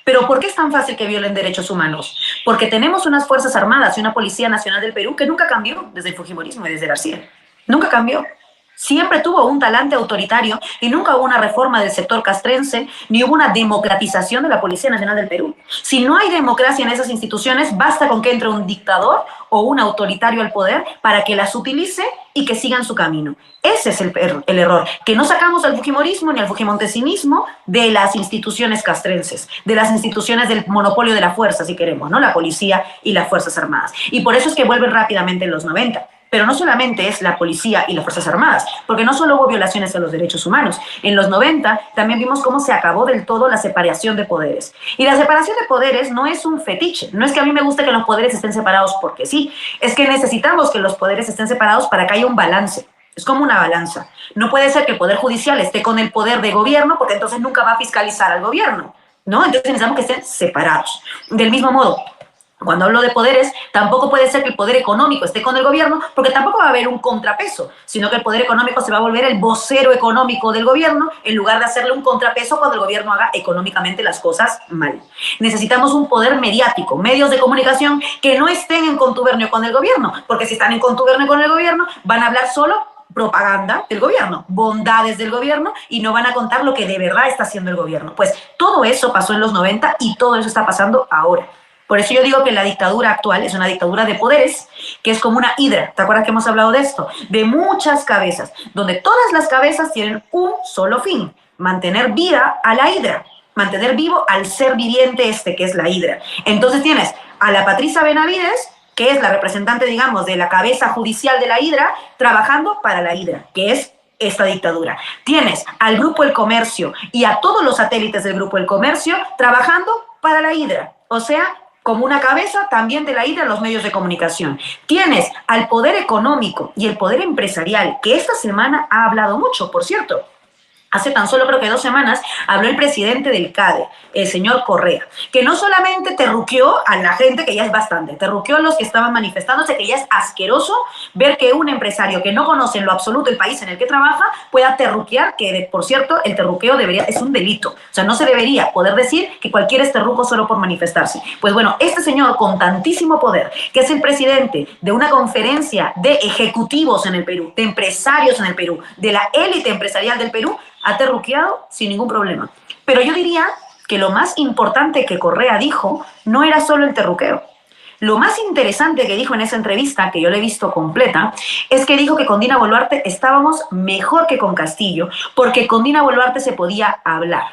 Pero ¿por qué es tan fácil que violen derechos humanos? Porque tenemos unas Fuerzas Armadas y una Policía Nacional del Perú que nunca cambió desde el Fujimorismo y desde García. Nunca cambió. Siempre tuvo un talante autoritario y nunca hubo una reforma del sector castrense ni hubo una democratización de la Policía Nacional del Perú. Si no hay democracia en esas instituciones, basta con que entre un dictador o un autoritario al poder para que las utilice y que sigan su camino. Ese es el error, que no sacamos al fujimorismo ni al fujimontesinismo de las instituciones castrenses, de las instituciones del monopolio de la fuerza, si queremos, ¿no? La policía y las Fuerzas Armadas. Y por eso es que vuelven rápidamente en los 90. Pero no solamente es la policía y las Fuerzas Armadas, porque no solo hubo violaciones a los derechos humanos. En los 90 también vimos cómo se acabó del todo la separación de poderes. Y la separación de poderes no es un fetiche, no es que a mí me guste que los poderes estén separados porque sí, es que necesitamos que los poderes estén separados para que haya un balance. Es como una balanza. No puede ser que el Poder Judicial esté con el poder de gobierno porque entonces nunca va a fiscalizar al gobierno, ¿no? Entonces necesitamos que estén separados. Del mismo modo, cuando hablo de poderes, tampoco puede ser que el poder económico esté con el gobierno, porque tampoco va a haber un contrapeso, sino que el poder económico se va a volver el vocero económico del gobierno en lugar de hacerle un contrapeso cuando el gobierno haga económicamente las cosas mal. Necesitamos un poder mediático, medios de comunicación que no estén en contubernio con el gobierno, porque si están en contubernio con el gobierno, van a hablar solo propaganda del gobierno, bondades del gobierno y no van a contar lo que de verdad está haciendo el gobierno. Pues todo eso pasó en los 90 y todo eso está pasando ahora. Por eso yo digo que la dictadura actual es una dictadura de poderes, que es como una hidra. ¿Te acuerdas que hemos hablado de esto? De muchas cabezas, donde todas las cabezas tienen un solo fin: mantener viva a la hidra, mantener vivo al ser viviente que es la hidra. Entonces tienes a la Patricia Benavides, que es la representante, digamos, de la cabeza judicial de la hidra, trabajando para la hidra, que es esta dictadura. Tienes al Grupo El Comercio y a todos los satélites del Grupo El Comercio trabajando para la hidra. O sea, como una cabeza también de la hidra en los medios de comunicación. Tienes al poder económico y el poder empresarial, que esta semana ha hablado mucho, por cierto. Hace tan solo creo que 2 semanas habló el presidente del CADE, el señor Correa, que no solamente terruqueó a la gente, que ya es bastante, terruqueó a los que estaban manifestándose, que ya es asqueroso ver que un empresario que no conoce en lo absoluto el país en el que trabaja pueda terruquear, que por cierto el terruqueo es un delito. O sea, no se debería poder decir que cualquiera es terruco solo por manifestarse. Pues bueno, este señor con tantísimo poder, que es el presidente de una conferencia de ejecutivos en el Perú, de empresarios en el Perú, de la élite empresarial del Perú, ha terruqueado sin ningún problema. Pero yo diría que lo más importante que Correa dijo no era solo el terruqueo. Lo más interesante que dijo en esa entrevista, que yo le he visto completa, es que dijo que con Dina Boluarte estábamos mejor que con Castillo, porque con Dina Boluarte se podía hablar.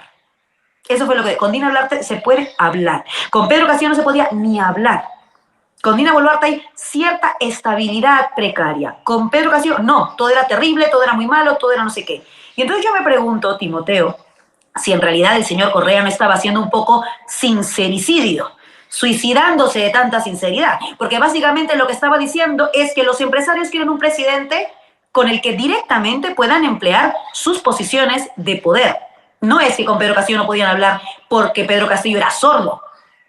Eso fue lo que... Con Dina Boluarte se puede hablar. Con Pedro Castillo no se podía ni hablar. Con Dina Boluarte hay cierta estabilidad precaria. Con Pedro Castillo, no. Todo era terrible, todo era muy malo, todo era no sé qué. Y entonces yo me pregunto, Timoteo, si en realidad el señor Correa no estaba haciendo un poco sincericidio, suicidándose de tanta sinceridad, porque básicamente lo que estaba diciendo es que los empresarios quieren un presidente con el que directamente puedan emplear sus posiciones de poder. No es que con Pedro Castillo no podían hablar porque Pedro Castillo era sordo.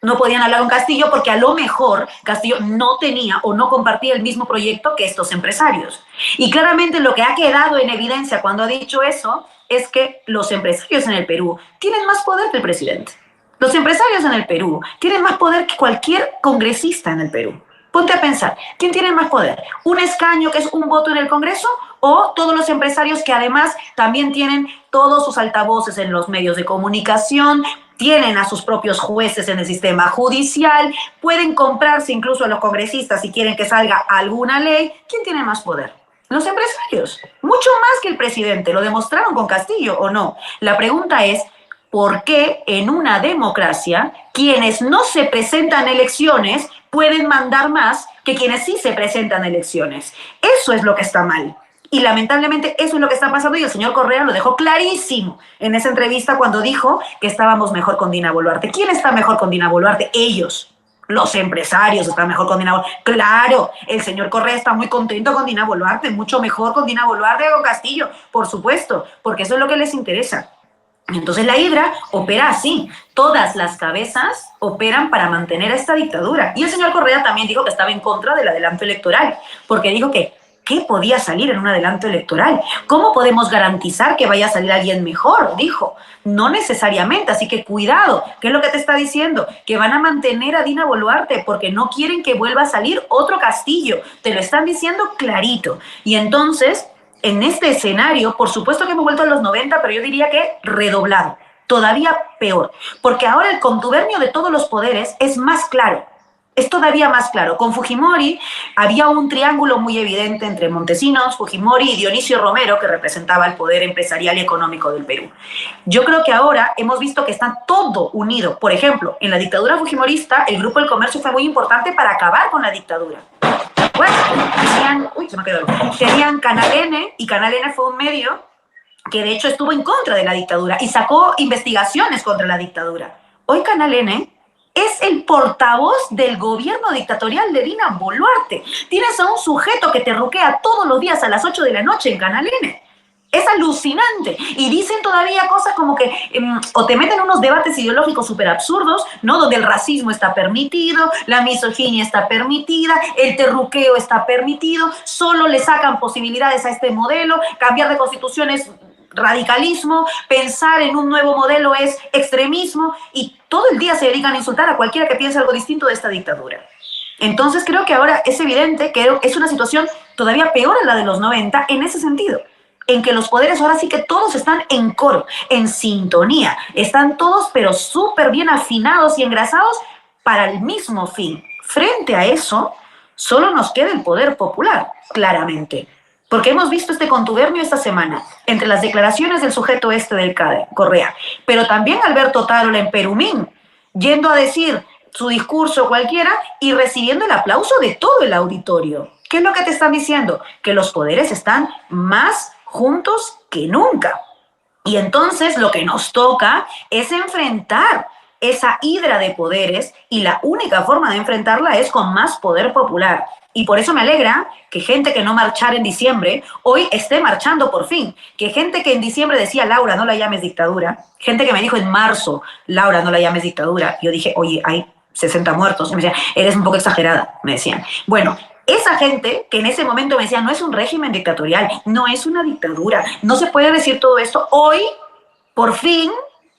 No podían hablar con Castillo porque a lo mejor Castillo no tenía o no compartía el mismo proyecto que estos empresarios. Y claramente lo que ha quedado en evidencia cuando ha dicho eso es que los empresarios en el Perú tienen más poder que el presidente. Los empresarios en el Perú tienen más poder que cualquier congresista en el Perú. Ponte a pensar, ¿quién tiene más poder? ¿Un escaño que es un voto en el Congreso? ¿O todos los empresarios que además también tienen todos sus altavoces en los medios de comunicación, tienen a sus propios jueces en el sistema judicial, pueden comprarse incluso a los congresistas si quieren que salga alguna ley? ¿Quién tiene más poder? Los empresarios, mucho más que el presidente. ¿Lo demostraron con Castillo o no? La pregunta es, ¿por qué en una democracia quienes no se presentan a elecciones pueden mandar más que quienes sí se presentan a elecciones? Eso es lo que está mal. Y lamentablemente eso es lo que está pasando y el señor Correa lo dejó clarísimo en esa entrevista cuando dijo que estábamos mejor con Dina Boluarte. ¿Quién está mejor con Dina Boluarte? Ellos. Los empresarios están mejor con Dina Boluarte. Claro, el señor Correa está muy contento con Dina Boluarte, mucho mejor con Dina Boluarte que con Castillo, por supuesto, porque eso es lo que les interesa. Entonces la hidra opera así. Todas las cabezas operan para mantener esta dictadura. Y el señor Correa también dijo que estaba en contra del adelanto electoral, porque dijo que ¿qué podía salir en un adelanto electoral? ¿Cómo podemos garantizar que vaya a salir alguien mejor? Dijo. No necesariamente, así que cuidado. ¿Qué es lo que te está diciendo? Que van a mantener a Dina Boluarte porque no quieren que vuelva a salir otro Castillo. Te lo están diciendo clarito. Y entonces en este escenario, por supuesto que hemos vuelto a los 90, pero yo diría que redoblado, todavía peor, porque ahora el contubernio de todos los poderes es más claro. Es todavía más claro. Con Fujimori había un triángulo muy evidente entre Montesinos, Fujimori y Dionisio Romero, que representaba el poder empresarial y económico del Perú. Yo creo que ahora hemos visto que está todo unido. Por ejemplo, en la dictadura fujimorista, el Grupo del Comercio fue muy importante para acabar con la dictadura. Bueno, tenían Canal N, y Canal N fue un medio que de hecho estuvo en contra de la dictadura y sacó investigaciones contra la dictadura. Hoy Canal N es el portavoz del gobierno dictatorial de Dina Boluarte. Tienes a un sujeto que te ruquea todos los días a las 8 de la noche en Canal N. Es alucinante. Y dicen todavía cosas como que, o te meten unos debates ideológicos súper absurdos, ¿no? Donde el racismo está permitido, la misoginia está permitida, el terruqueo está permitido, solo le sacan posibilidades a este modelo, cambiar de constituciones radicalismo, pensar en un nuevo modelo es extremismo, y todo el día se dedican a insultar a cualquiera que piense algo distinto de esta dictadura. Entonces creo que ahora es evidente que es una situación todavía peor a la de los 90 en ese sentido, en que los poderes ahora sí que todos están en coro, en sintonía, están todos pero súper bien afinados y engrasados para el mismo fin. Frente a eso, solo nos queda el poder popular, claramente. Porque hemos visto este contubernio esta semana entre las declaraciones del sujeto este del CADE, Correa, pero también Alberto Tarola en Perumín, yendo a decir su discurso cualquiera y recibiendo el aplauso de todo el auditorio. ¿Qué es lo que te están diciendo? Que los poderes están más juntos que nunca. Y entonces lo que nos toca es enfrentar esa hidra de poderes, y la única forma de enfrentarla es con más poder popular. Y por eso me alegra que gente que no marchara en diciembre hoy esté marchando por fin. Que gente que en diciembre decía, Laura, no la llames dictadura. Gente que me dijo en marzo, Laura, no la llames dictadura. Yo dije, oye, hay 60 muertos. Y me decían, eres un poco exagerada, me decían. Bueno, esa gente que en ese momento me decía, no es un régimen dictatorial, no es una dictadura, no se puede decir todo esto, hoy, por fin,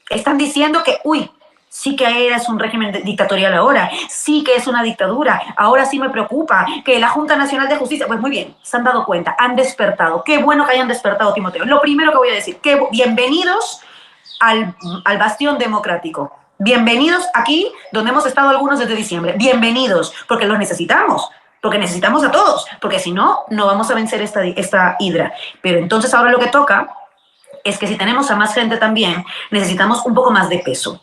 están diciendo que, uy, sí que eres un régimen dictatorial ahora, sí que es una dictadura, ahora sí me preocupa que la Junta Nacional de Justicia, pues muy bien, se han dado cuenta, han despertado, qué bueno que hayan despertado, Timoteo. Lo primero que voy a decir, que bienvenidos al bastión democrático, bienvenidos aquí donde hemos estado algunos desde diciembre, bienvenidos, porque los necesitamos. Porque necesitamos a todos, porque si no, no vamos a vencer esta hidra. Pero entonces ahora lo que toca es que si tenemos a más gente también, necesitamos un poco más de peso.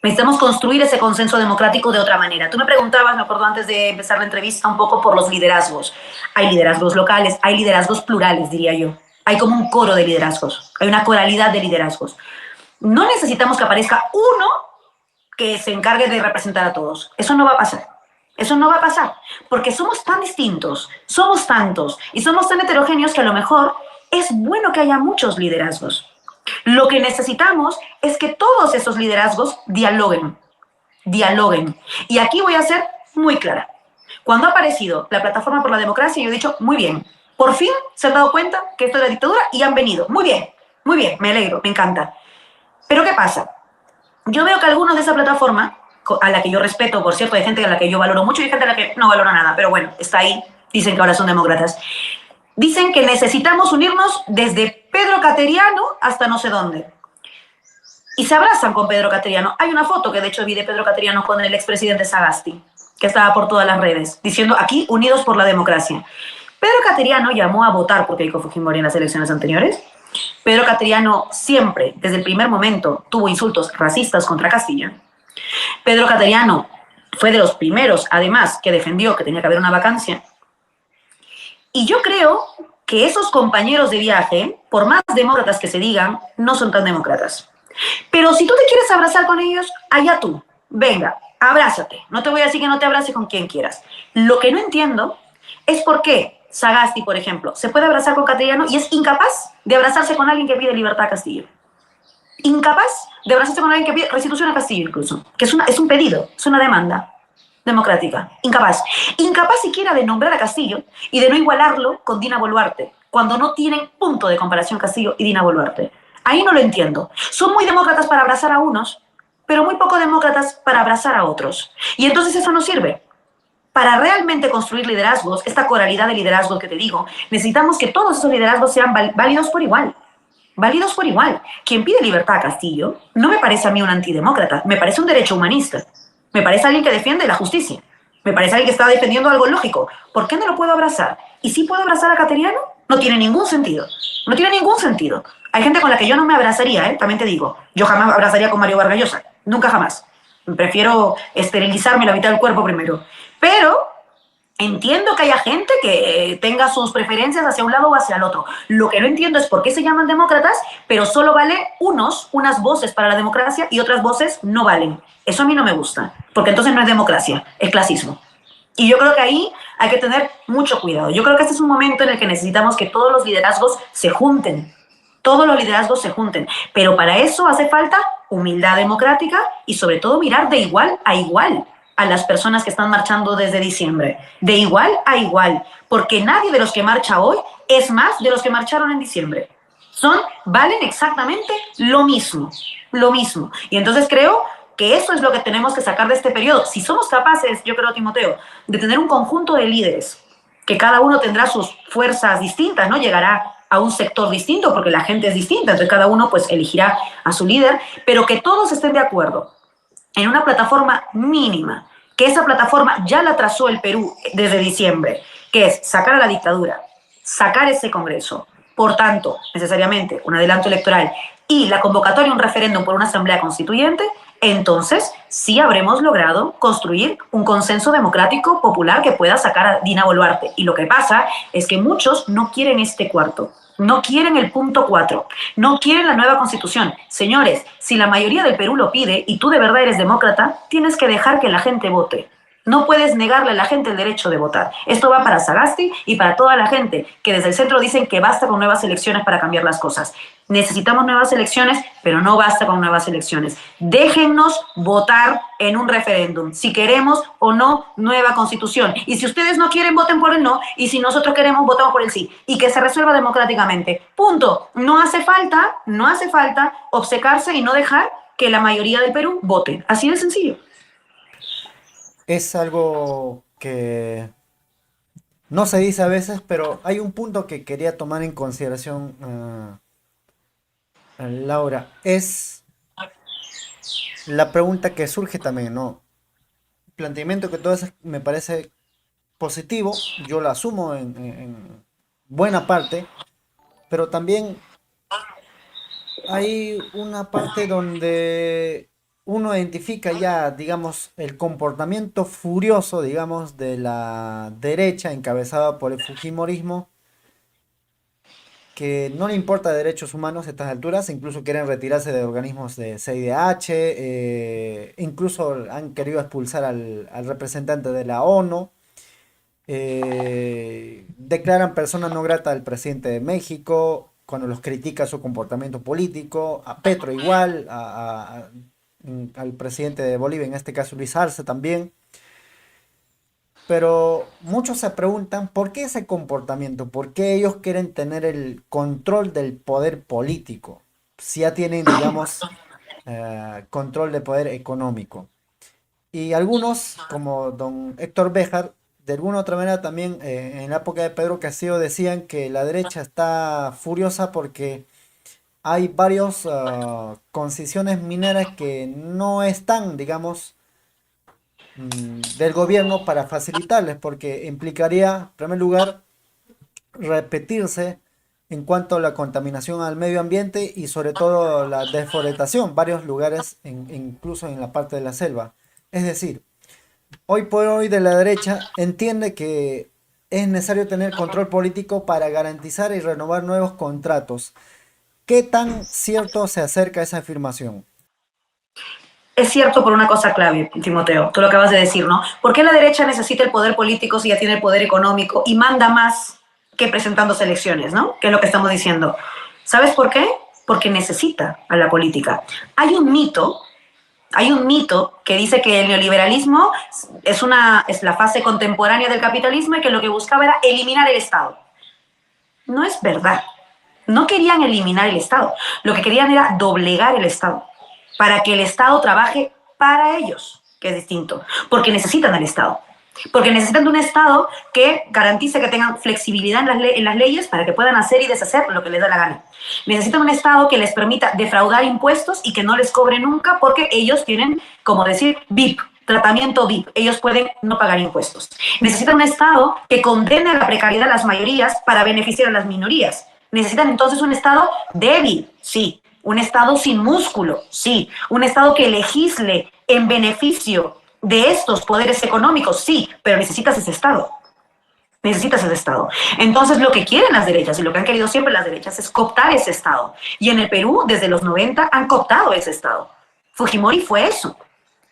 Necesitamos construir ese consenso democrático de otra manera. Tú me preguntabas, me acuerdo antes de empezar la entrevista, un poco por los liderazgos. Hay liderazgos locales, hay liderazgos plurales, diría yo. Hay como un coro de liderazgos, hay una coralidad de liderazgos. No necesitamos que aparezca uno que se encargue de representar a todos. Eso no va a pasar. Eso no va a pasar, porque somos tan distintos, somos tantos y somos tan heterogéneos que a lo mejor es bueno que haya muchos liderazgos. Lo que necesitamos es que todos esos liderazgos dialoguen. Y aquí voy a ser muy clara. Cuando ha aparecido la Plataforma por la Democracia, yo he dicho, muy bien, por fin se han dado cuenta que esto es la dictadura y han venido. Muy bien, me alegro, me encanta. Pero ¿qué pasa? Yo veo que algunos de esa plataforma, a la que yo respeto, por cierto, hay gente a la que yo valoro mucho y hay gente a la que no valoro nada, pero bueno, está ahí, dicen que ahora son demócratas. Dicen que necesitamos unirnos desde Pedro Cateriano hasta no sé dónde. Y se abrazan con Pedro Cateriano. Hay una foto que de hecho vi de Pedro Cateriano con el expresidente Sagasti, que estaba por todas las redes, diciendo aquí, unidos por la democracia. Pedro Cateriano llamó a votar por Keiko Fujimori en las elecciones anteriores. Pedro Cateriano siempre, desde el primer momento, tuvo insultos racistas contra Castillo. Pedro Cateriano fue de los primeros, además, que defendió que tenía que haber una vacancia. Y yo creo que esos compañeros de viaje, por más demócratas que se digan, no son tan demócratas. Pero si tú te quieres abrazar con ellos, allá tú. Venga, abrázate. No te voy a decir que no te abraces con quien quieras. Lo que no entiendo es por qué Sagasti, por ejemplo, se puede abrazar con Cateriano y es incapaz de abrazarse con alguien que pide libertad a Castillo. Incapaz de abrazarse con alguien que pide restitución a Castillo incluso, que es un pedido, es una demanda democrática. Incapaz siquiera de nombrar a Castillo y de no igualarlo con Dina Boluarte, cuando no tienen punto de comparación Castillo y Dina Boluarte. Ahí no lo entiendo. Son muy demócratas para abrazar a unos, pero muy poco demócratas para abrazar a otros. Y entonces eso no sirve. Para realmente construir liderazgos, esta coralidad de liderazgo que te digo, necesitamos que todos esos liderazgos sean válidos por igual. Válidos por igual. Quien pide libertad a Castillo no me parece a mí un antidemócrata, me parece un derecho humanista. Me parece alguien que defiende la justicia. Me parece alguien que está defendiendo algo lógico. ¿Por qué no lo puedo abrazar? ¿Y si puedo abrazar a Cateriano? No tiene ningún sentido. No tiene ningún sentido. Hay gente con la que yo no me abrazaría, también te digo. Yo jamás abrazaría con Mario Vargas Llosa. Nunca jamás. Prefiero esterilizarme la mitad del cuerpo primero. Pero entiendo que haya gente que tenga sus preferencias hacia un lado o hacia el otro. Lo que no entiendo es por qué se llaman demócratas, pero solo vale unas voces para la democracia y otras voces no valen. Eso a mí no me gusta, porque entonces no es democracia, es clasismo. Y yo creo que ahí hay que tener mucho cuidado. Yo creo que este es un momento en el que necesitamos que todos los liderazgos se junten. Todos los liderazgos se junten. Pero para eso hace falta humildad democrática y sobre todo mirar de igual a las personas que están marchando desde diciembre. De igual a igual. Porque nadie de los que marcha hoy es más de los que marcharon en diciembre. Valen exactamente lo mismo. Lo mismo. Y entonces creo que eso es lo que tenemos que sacar de este periodo. Si somos capaces, yo creo, Timoteo, de tener un conjunto de líderes, que cada uno tendrá sus fuerzas distintas, ¿no? Llegará a un sector distinto porque la gente es distinta, entonces cada uno pues elegirá a su líder, pero que todos estén de acuerdo en una plataforma mínima, que esa plataforma ya la trazó el Perú desde diciembre, que es sacar a la dictadura, sacar ese Congreso, por tanto, necesariamente un adelanto electoral y la convocatoria a un referéndum por una asamblea constituyente, entonces sí habremos logrado construir un consenso democrático popular que pueda sacar a Dina Boluarte. Y lo que pasa es que muchos no quieren este cuarto. No quieren el punto 4, no quieren la nueva constitución. Señores, si la mayoría del Perú lo pide y tú de verdad eres demócrata, tienes que dejar que la gente vote. No puedes negarle a la gente el derecho de votar. Esto va para Sagasti y para toda la gente que desde el centro dicen que basta con nuevas elecciones para cambiar las cosas. Necesitamos nuevas elecciones, pero no basta con nuevas elecciones. Déjennos votar en un referéndum, si queremos o no nueva constitución. Y si ustedes no quieren, voten por el no, y si nosotros queremos, votamos por el sí. Y que se resuelva democráticamente. Punto. No hace falta obcecarse y no dejar que la mayoría del Perú vote. Así de sencillo. Es algo que no se dice a veces, pero hay un punto que quería tomar en consideración, Laura. Es la pregunta que surge también, ¿no? Planteamiento que todo eso me parece positivo, yo lo asumo en buena parte, pero también hay una parte donde uno identifica ya, digamos, el comportamiento furioso, digamos, de la derecha encabezada por el Fujimorismo, que no le importa derechos humanos a estas alturas, incluso quieren retirarse de organismos de CIDH, incluso han querido expulsar al representante de la ONU, declaran persona no grata al presidente de México cuando los critica su comportamiento político, a Petro igual, al presidente de Bolivia, en este caso Luis Arce también. Pero muchos se preguntan por qué ese comportamiento, por qué ellos quieren tener el control del poder político, si ya tienen, digamos, control de poder económico. Y algunos, como don Héctor Béjar, de alguna u otra manera también en la época de Pedro Castillo decían que la derecha está furiosa porque hay varias concesiones mineras que no están, digamos, del gobierno para facilitarles, porque implicaría, en primer lugar, repetirse en cuanto a la contaminación al medio ambiente y sobre todo la deforestación, varios lugares, incluso en la parte de la selva. Es decir, hoy por hoy de la derecha entiende que es necesario tener control político para garantizar y renovar nuevos contratos. ¿Qué tan cierto se acerca esa afirmación? Es cierto por una cosa clave, Timoteo, tú lo acabas de decir, ¿no? ¿Por qué la derecha necesita el poder político si ya tiene el poder económico y manda más que presentando elecciones, ¿no? Que es lo que estamos diciendo. ¿Sabes por qué? Porque necesita a la política. Hay un mito que dice que el neoliberalismo es la fase contemporánea del capitalismo y que lo que buscaba era eliminar el Estado. No es verdad. No querían eliminar el Estado. Lo que querían era doblegar el Estado para que el Estado trabaje para ellos, que es distinto, porque necesitan al Estado. Porque necesitan de un Estado que garantice que tengan flexibilidad en las leyes para que puedan hacer y deshacer lo que les da la gana. Necesitan un Estado que les permita defraudar impuestos y que no les cobre nunca porque ellos tienen, como decir, VIP, tratamiento VIP. Ellos pueden no pagar impuestos. Necesitan un Estado que condene a la precariedad a las mayorías para beneficiar a las minorías. Necesitan entonces un Estado débil, sí. Un Estado sin músculo, sí. Un Estado que legisle en beneficio de estos poderes económicos, sí, pero necesitas ese Estado. Necesitas ese Estado. Entonces, lo que quieren las derechas y lo que han querido siempre las derechas es cooptar ese Estado. Y en el Perú, desde los 90, han cooptado ese Estado. Fujimori fue eso.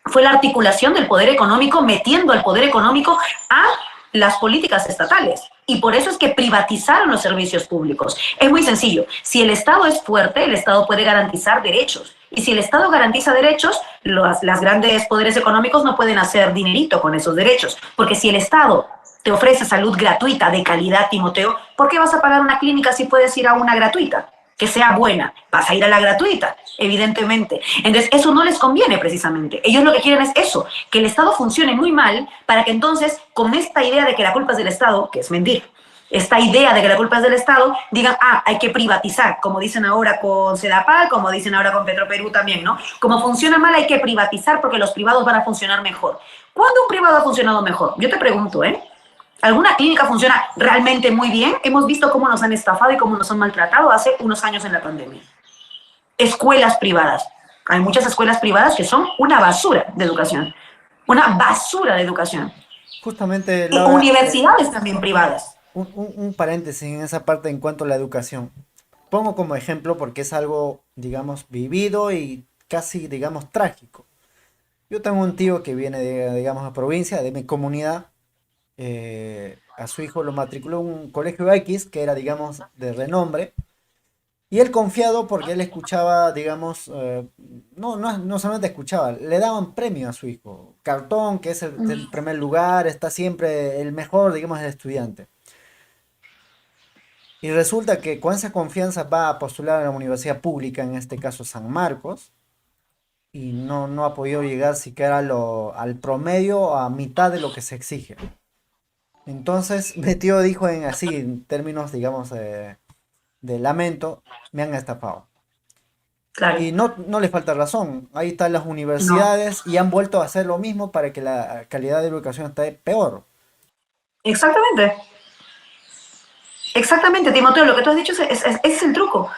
Fue la articulación del poder económico metiendo al poder económico a las políticas estatales. Y por eso es que privatizaron los servicios públicos. Es muy sencillo. Si el Estado es fuerte, el Estado puede garantizar derechos. Y si el Estado garantiza derechos, las grandes poderes económicos no pueden hacer dinerito con esos derechos. Porque si el Estado te ofrece salud gratuita, de calidad, Timoteo, ¿por qué vas a pagar una clínica si puedes ir a una gratuita? Que sea buena, vas a ir a la gratuita, evidentemente. Entonces, eso no les conviene precisamente. Ellos lo que quieren es eso, que el Estado funcione muy mal para que entonces, con esta idea de que la culpa es del Estado, que es mentir, esta idea de que la culpa es del Estado, digan, hay que privatizar, como dicen ahora con Sedapal, como dicen ahora con Petroperú también, ¿no? Como funciona mal hay que privatizar porque los privados van a funcionar mejor. ¿Cuándo un privado ha funcionado mejor? Yo te pregunto, ¿alguna clínica funciona realmente muy bien? Hemos visto cómo nos han estafado y cómo nos han maltratado hace unos años en la pandemia. Escuelas privadas. Hay muchas escuelas privadas que son una basura de educación. Una basura de educación. Justamente, Y Laura, universidades también privadas. un paréntesis en esa parte en cuanto a la educación. Pongo como ejemplo porque es algo, digamos, vivido y casi, digamos, trágico. Yo tengo un tío que viene de, digamos, a provincia, de mi comunidad. A su hijo lo matriculó en un colegio X, que era, digamos, de renombre. Y él confiado porque él escuchaba, digamos, no solamente escuchaba, le daban premio a su hijo. Cartón, que es el primer lugar, está siempre el mejor, digamos, el estudiante. Y resulta que con esa confianza va a postular a la universidad pública, en este caso San Marcos, y no ha podido llegar siquiera al promedio, a mitad de lo que se exige. Entonces, mi tío dijo en así, en términos, digamos, de lamento, me han estafado. Claro. Y no les falta razón. Ahí están las No. universidades y han vuelto a hacer lo mismo para que la calidad de educación esté peor. Exactamente. Exactamente, Timoteo, lo que tú has dicho es el truco.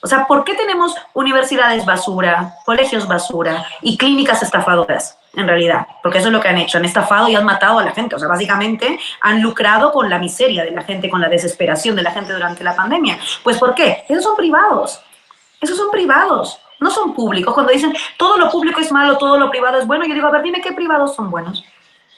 O sea, ¿por qué tenemos universidades basura, colegios basura y clínicas estafadoras, en realidad? Porque eso es lo que han hecho, han estafado y han matado a la gente. O sea, básicamente han lucrado con la miseria de la gente, con la desesperación de la gente durante la pandemia. Pues ¿por qué? Esos son privados. Esos son privados, no son públicos. Cuando dicen todo lo público es malo, todo lo privado es bueno, yo digo, a ver, dime qué privados son buenos.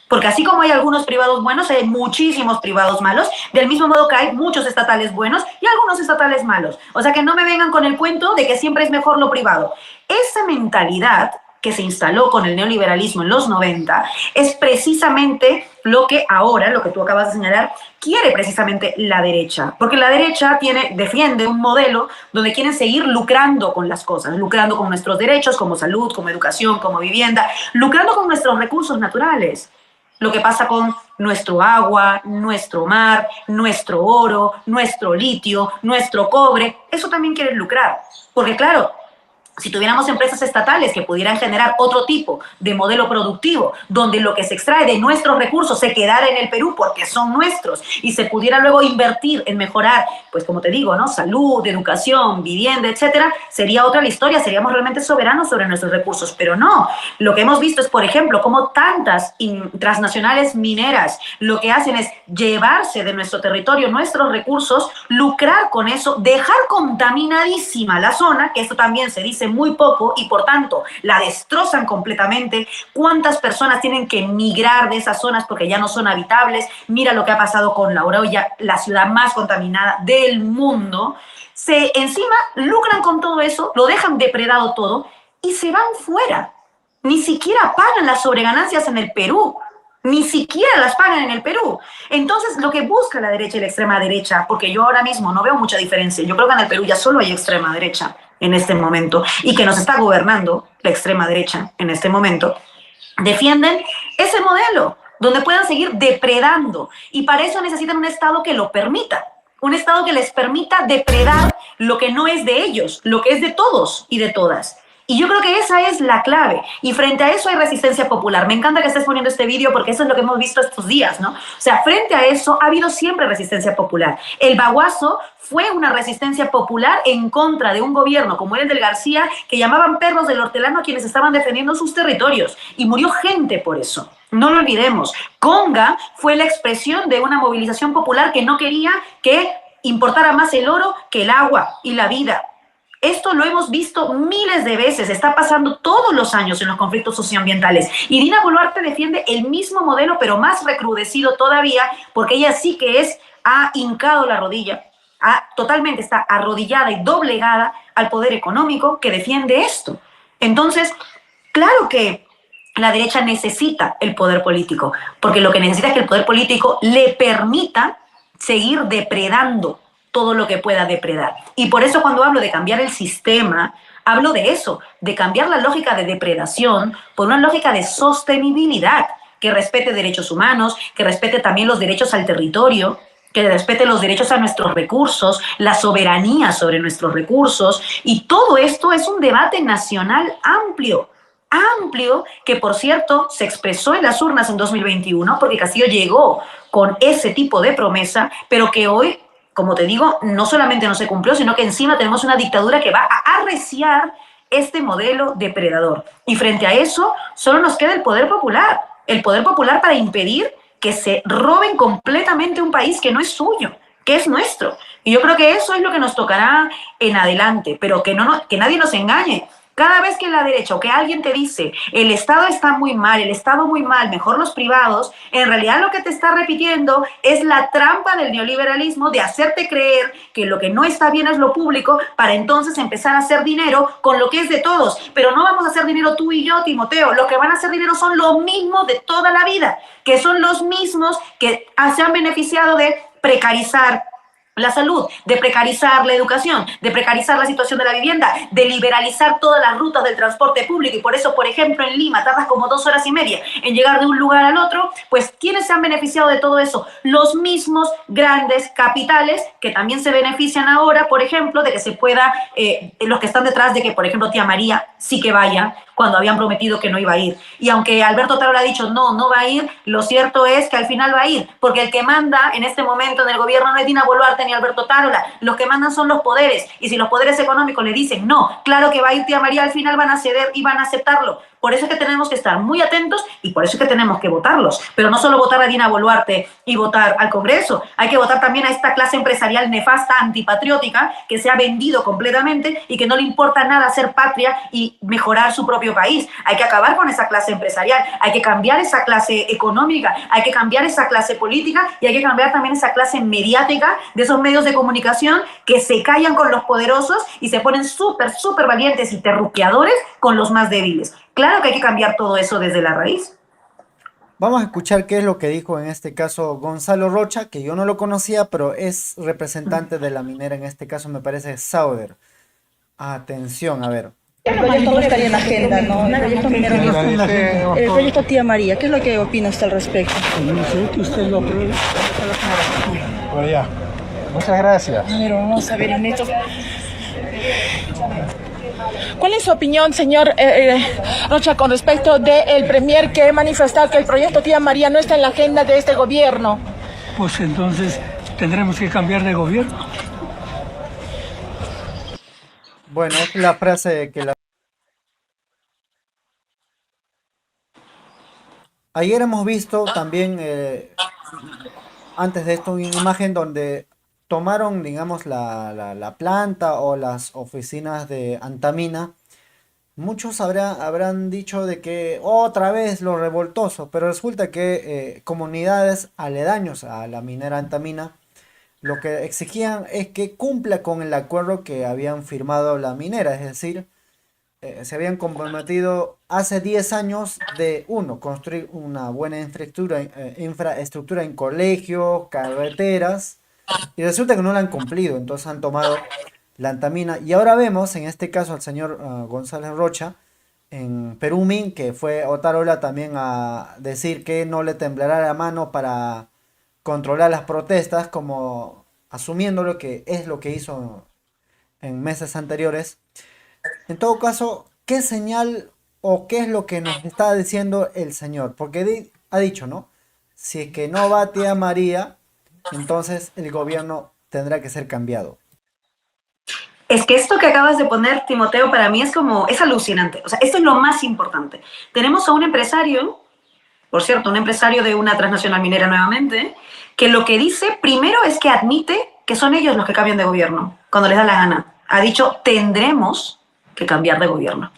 Porque así como hay algunos privados buenos, hay muchísimos privados malos, del mismo modo que hay muchos estatales buenos y algunos estatales malos. O sea, que no me vengan con el cuento de que siempre es mejor lo privado. Esa mentalidad que se instaló con el neoliberalismo en los 90 es precisamente lo que ahora, lo que tú acabas de señalar, quiere precisamente la derecha. Porque la derecha defiende un modelo donde quieren seguir lucrando con las cosas, lucrando con nuestros derechos como salud, como educación, como vivienda, lucrando con nuestros recursos naturales. Lo que pasa con nuestro agua, nuestro mar, nuestro oro, nuestro litio, nuestro cobre, eso también quieren lucrar. Porque claro, si tuviéramos empresas estatales que pudieran generar otro tipo de modelo productivo, donde lo que se extrae de nuestros recursos se quedara en el Perú porque son nuestros y se pudiera luego invertir en mejorar, pues como te digo, ¿no? Salud, educación, vivienda, etcétera, sería otra la historia, seríamos realmente soberanos sobre nuestros recursos. Pero no, lo que hemos visto es, por ejemplo, cómo tantas transnacionales mineras lo que hacen es llevarse de nuestro territorio nuestros recursos, lucrar con eso, dejar contaminadísima la zona, que esto también se dice muy poco y por tanto la destrozan completamente. ¿Cuántas personas tienen que migrar de esas zonas porque ya no son habitables? Mira lo que ha pasado con La Oroya, la ciudad más contaminada del mundo. Encima lucran con todo eso, lo dejan depredado todo y se van fuera. Ni siquiera pagan las sobreganancias en el Perú. Ni siquiera las pagan en el Perú. Entonces, lo que busca la derecha y la extrema derecha, porque yo ahora mismo no veo mucha diferencia, yo creo que en el Perú ya solo hay extrema derecha en este momento y que nos está gobernando la extrema derecha en este momento, defienden ese modelo. donde puedan seguir depredando. Y para eso necesitan un Estado que lo permita. Un Estado que les permita depredar lo que no es de ellos, lo que es de todos y de todas. Y yo creo que esa es la clave. Y frente a eso hay resistencia popular. Me encanta que estés poniendo este vídeo porque eso es lo que hemos visto estos días, ¿no? O sea, frente a eso ha habido siempre resistencia popular. El Baguazo fue una resistencia popular en contra de un gobierno como el del García, que llamaban perros del hortelano a quienes estaban defendiendo sus territorios. Y murió gente por eso. No lo olvidemos. Conga fue la expresión de una movilización popular que no quería que importara más el oro que el agua y la vida. Esto lo hemos visto miles de veces, está pasando todos los años en los conflictos socioambientales. Y Dina Boluarte defiende el mismo modelo, pero más recrudecido todavía, porque ella sí que ha hincado la rodilla, totalmente está arrodillada y doblegada al poder económico que defiende esto. Entonces, claro que la derecha necesita el poder político, porque lo que necesita es que el poder político le permita seguir depredando todo lo que pueda depredar. Y por eso cuando hablo de cambiar el sistema, hablo de eso, de cambiar la lógica de depredación por una lógica de sostenibilidad, que respete derechos humanos, que respete también los derechos al territorio, que respete los derechos a nuestros recursos, la soberanía sobre nuestros recursos. Y todo esto es un debate nacional amplio, que por cierto se expresó en las urnas en 2021, porque Castillo llegó con ese tipo de promesa, pero que hoy, como te digo, no solamente no se cumplió, sino que encima tenemos una dictadura que va a arreciar este modelo depredador. Y frente a eso, solo nos queda el poder popular para impedir que se roben completamente un país que no es suyo, que es nuestro. Y yo creo que eso es lo que nos tocará en adelante, pero que nadie nos engañe. Cada vez que la derecha o que alguien te dice el Estado está muy mal, el Estado muy mal, mejor los privados, en realidad lo que te está repitiendo es la trampa del neoliberalismo de hacerte creer que lo que no está bien es lo público para entonces empezar a hacer dinero con lo que es de todos. Pero no vamos a hacer dinero tú y yo, Timoteo. Lo que van a hacer dinero son lo mismo de toda la vida, que son los mismos que se han beneficiado de precarizar la salud, de precarizar la educación, de precarizar la situación de la vivienda, de liberalizar todas las rutas del transporte público. Y por eso, por ejemplo, en Lima tardas como 2 horas y media en llegar de un lugar al otro. Pues, ¿quiénes se han beneficiado de todo eso? Los mismos grandes capitales que también se benefician ahora, por ejemplo, de que se pueda, los que están detrás de que, por ejemplo, tía María sí que vaya, cuando habían prometido que no iba a ir. Y aunque Alberto Tarola ha dicho no va a ir, lo cierto es que al final va a ir, porque el que manda en este momento en el gobierno no es Dina Boluarte ni Alberto Tarola, los que mandan son los poderes, y si los poderes económicos le dicen no, claro que va a ir tía María, al final van a ceder y van a aceptarlo. Por eso es que tenemos que estar muy atentos y por eso es que tenemos que votarlos. Pero no solo votar a Dina Boluarte y votar al Congreso, hay que votar también a esta clase empresarial nefasta, antipatriótica, que se ha vendido completamente y que no le importa nada ser patria y mejorar su propio país. Hay que acabar con esa clase empresarial, hay que cambiar esa clase económica, hay que cambiar esa clase política y hay que cambiar también esa clase mediática de esos medios de comunicación que se callan con los poderosos y se ponen súper valientes y terruqueadores con los más débiles. Claro que hay que cambiar todo eso desde la raíz. Vamos a escuchar qué es lo que dijo en este caso Gonzalo Rocha, que yo no lo conocía, pero es representante de la minera, en este caso me parece Sauder. Atención, a ver. El proyecto no estaría en la agenda, ¿no? El proyecto minero no está en la agenda. El proyecto Tía María, ¿qué es lo que opina usted al respecto? No sé, que usted lo apruebe. Por allá. Muchas gracias. A ver, vamos a ver en esto. ¿Cuál es su opinión, señor Rocha, con respecto del premier que ha manifestado que el proyecto Tía María no está en la agenda de este gobierno? Pues entonces tendremos que cambiar de gobierno. Bueno, la frase que ayer hemos visto también, antes de esto, una imagen donde tomaron, digamos, la planta o las oficinas de Antamina. Muchos habrán dicho de que otra vez los revoltosos, pero resulta que comunidades aledaños a la minera Antamina lo que exigían es que cumpla con el acuerdo que habían firmado la minera, es decir, se habían comprometido hace 10 años de, construir una buena infraestructura en colegios, carreteras, y resulta que no la han cumplido, entonces han tomado la Antamina. Y ahora vemos, en este caso, al señor González Rocha, en Perú-Min, que fue Otarola también a decir que no le temblará la mano para controlar las protestas, como asumiendo lo que es lo que hizo en meses anteriores. En todo caso, ¿qué señal o qué es lo que nos está diciendo el señor? Porque ha dicho, ¿no? Si es que no va tía María, entonces el gobierno tendrá que ser cambiado. Es que esto que acabas de poner, Timoteo, para mí es alucinante. O sea, esto es lo más importante. Tenemos a un empresario, por cierto, un empresario de una transnacional minera nuevamente, que lo que dice primero es que admite que son ellos los que cambian de gobierno, cuando les da la gana. Ha dicho, tendremos que cambiar de gobierno.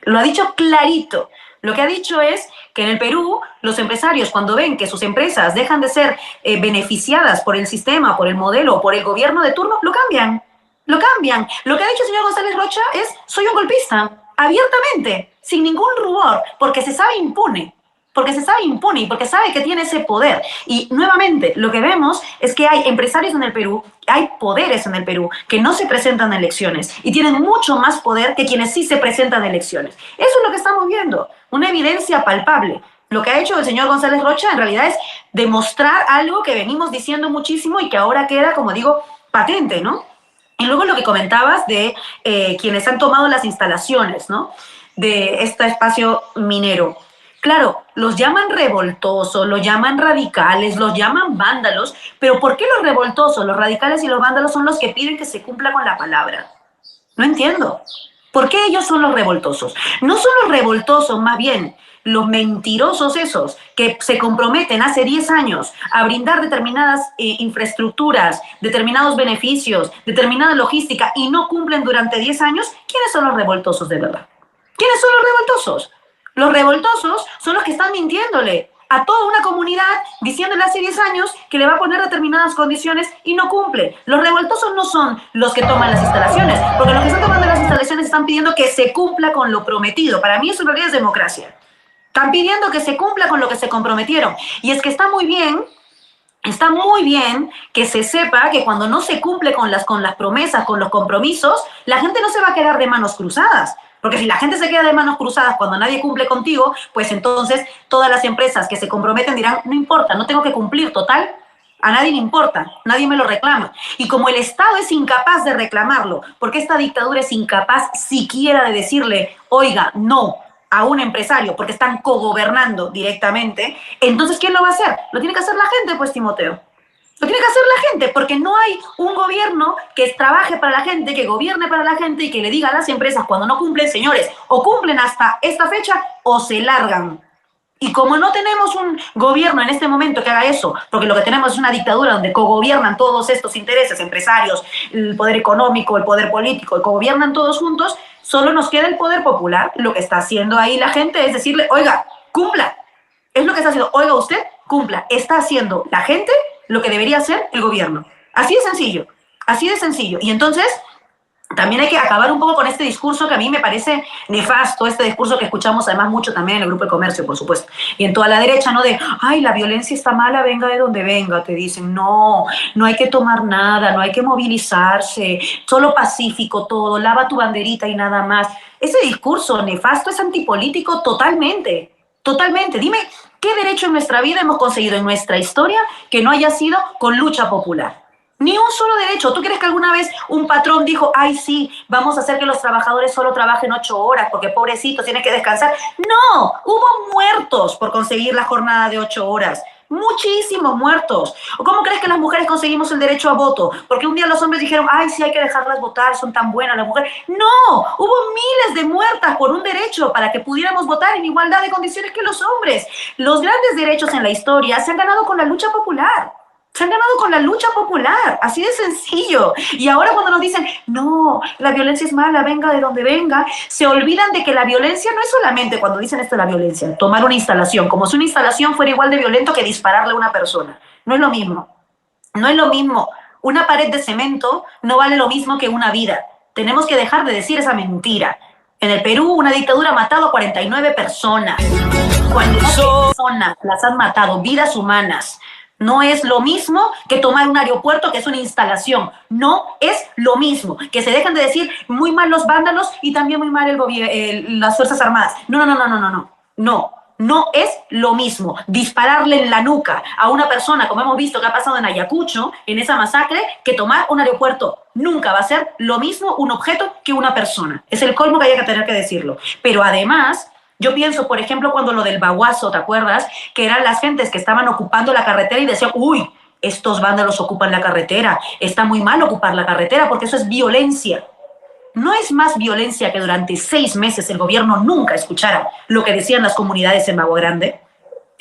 Lo ha dicho clarito. Lo que ha dicho es que en el Perú los empresarios, cuando ven que sus empresas dejan de ser beneficiadas por el sistema, por el modelo, por el gobierno de turno, lo cambian. Lo cambian. Lo que ha dicho el señor González Rocha es, soy un golpista, abiertamente, sin ningún rubor, porque se sabe impune. Porque se sabe impune y porque sabe que tiene ese poder. Y nuevamente, lo que vemos es que hay empresarios en el Perú, hay poderes en el Perú que no se presentan a elecciones y tienen mucho más poder que quienes sí se presentan a elecciones. Eso es lo que estamos viendo, una evidencia palpable. Lo que ha hecho el señor González Rocha en realidad es demostrar algo que venimos diciendo muchísimo y que ahora queda, como digo, patente, ¿no? Y luego lo que comentabas de quienes han tomado las instalaciones, ¿no? De este espacio minero. Claro, los llaman revoltosos, los llaman radicales, los llaman vándalos, pero ¿por qué los revoltosos, los radicales y los vándalos son los que piden que se cumpla con la palabra? No entiendo. ¿Por qué ellos son los revoltosos? No son los revoltosos, más bien, los mentirosos esos que se comprometen hace 10 años a brindar determinadas infraestructuras, determinados beneficios, determinada logística y no cumplen durante 10 años. ¿Quiénes son los revoltosos de verdad? ¿Quiénes son los revoltosos? Los revoltosos son los que están mintiéndole a toda una comunidad, diciéndole hace 10 años que le va a poner determinadas condiciones y no cumple. Los revoltosos no son los que toman las instalaciones, porque los que están tomando las instalaciones están pidiendo que se cumpla con lo prometido. Para mí eso en realidad es democracia. Están pidiendo que se cumpla con lo que se comprometieron. Y es que está muy bien que se sepa que cuando no se cumple con las promesas, con los compromisos, la gente no se va a quedar de manos cruzadas. Porque si la gente se queda de manos cruzadas cuando nadie cumple contigo, pues entonces todas las empresas que se comprometen dirán, no importa, no tengo que cumplir, total, a nadie le importa, nadie me lo reclama. Y como el Estado es incapaz de reclamarlo, porque esta dictadura es incapaz siquiera de decirle, oiga, no, a un empresario, porque están cogobernando directamente, entonces ¿quién lo va a hacer? Lo tiene que hacer la gente, pues, Timoteo. Lo tiene que hacer la gente, porque no hay un gobierno que trabaje para la gente, que gobierne para la gente y que le diga a las empresas cuando no cumplen, señores, o cumplen hasta esta fecha o se largan. Y como no tenemos un gobierno en este momento que haga eso, porque lo que tenemos es una dictadura donde cogobiernan todos estos intereses, empresarios, el poder económico, el poder político, y cogobiernan todos juntos, solo nos queda el poder popular. Lo que está haciendo ahí la gente es decirle, oiga, cumpla. Es lo que está haciendo, oiga usted, cumpla. Está haciendo la gente lo que debería hacer el gobierno. Así de sencillo, así de sencillo. Y entonces también hay que acabar un poco con este discurso que a mí me parece nefasto, este discurso que escuchamos además mucho también en el grupo de comercio, por supuesto, y en toda la derecha, ¿no? De, ay, la violencia está mala, venga de donde venga, te dicen, no, no hay que tomar nada, no hay que movilizarse, solo pacífico todo, lava tu banderita y nada más. Ese discurso nefasto es antipolítico totalmente. Totalmente. Dime, ¿qué derecho en nuestra vida hemos conseguido en nuestra historia que no haya sido con lucha popular? Ni un solo derecho. ¿Tú crees que alguna vez un patrón dijo, ay, sí, vamos a hacer que los trabajadores solo trabajen 8 horas porque pobrecitos tienen que descansar? No, hubo muertos por conseguir la jornada de 8 horas. Muchísimos muertos. ¿O cómo crees que las mujeres conseguimos el derecho a voto? Porque un día los hombres dijeron, ay, sí, hay que dejarlas votar, son tan buenas las mujeres. No, hubo miles de muertas por un derecho para que pudiéramos votar en igualdad de condiciones que los hombres. Los grandes derechos en la historia se han ganado con la lucha popular. Se han ganado con la lucha popular, así de sencillo. Y ahora cuando nos dicen, no, la violencia es mala, venga de donde venga, se olvidan de que la violencia no es solamente, cuando dicen esto de la violencia, tomar una instalación, como si una instalación fuera igual de violento que dispararle a una persona. No es lo mismo. No es lo mismo. Una pared de cemento no vale lo mismo que una vida. Tenemos que dejar de decir esa mentira. En el Perú, una dictadura ha matado a 49 personas. 49 personas las han matado, vidas humanas. No es lo mismo que tomar un aeropuerto, que es una instalación. No es lo mismo. Que se dejen de decir muy mal los vándalos y también muy mal las Fuerzas Armadas. No, no, no, no, no, no. No. No es lo mismo dispararle en la nuca a una persona, como hemos visto que ha pasado en Ayacucho, en esa masacre, que tomar un aeropuerto. Nunca va a ser lo mismo un objeto que una persona. Es el colmo que hay que tener que decirlo. Pero además, yo pienso, por ejemplo, cuando lo del Baguazo, ¿te acuerdas? Que eran las gentes que estaban ocupando la carretera y decían, uy, estos vándalos ocupan la carretera. Está muy mal ocupar la carretera porque eso es violencia. ¿No es más violencia que durante 6 meses el gobierno nunca escuchara lo que decían las comunidades en Bago Grande?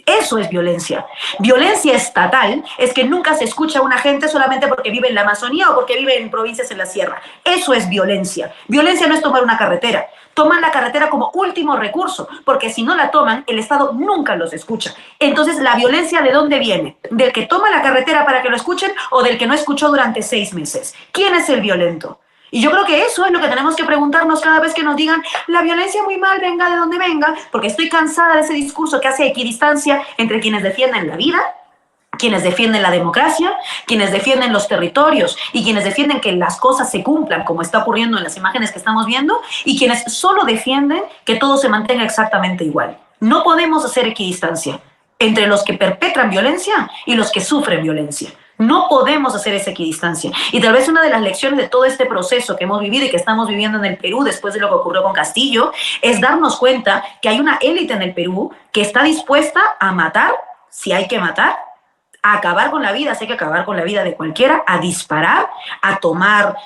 Eso es violencia. Violencia estatal es que nunca se escucha a una gente solamente porque vive en la Amazonía o porque vive en provincias en la sierra. Eso es violencia. Violencia no es tomar una carretera. Toman la carretera como último recurso, porque si no la toman, el Estado nunca los escucha. Entonces, ¿la violencia de dónde viene? ¿Del que toma la carretera para que lo escuchen o del que no escuchó durante 6 meses? ¿Quién es el violento? Y yo creo que eso es lo que tenemos que preguntarnos cada vez que nos digan la violencia muy mal, venga de donde venga, porque estoy cansada de ese discurso que hace equidistancia entre quienes defienden la vida, quienes defienden la democracia, quienes defienden los territorios y quienes defienden que las cosas se cumplan, como está ocurriendo en las imágenes que estamos viendo, y quienes solo defienden que todo se mantenga exactamente igual. No podemos hacer equidistancia entre los que perpetran violencia y los que sufren violencia. No podemos hacer esa equidistancia. Y tal vez una de las lecciones de todo este proceso que hemos vivido y que estamos viviendo en el Perú después de lo que ocurrió con Castillo es darnos cuenta que hay una élite en el Perú que está dispuesta a matar, si hay que matar, a acabar con la vida, si hay que acabar con la vida de cualquiera, a disparar, a tomar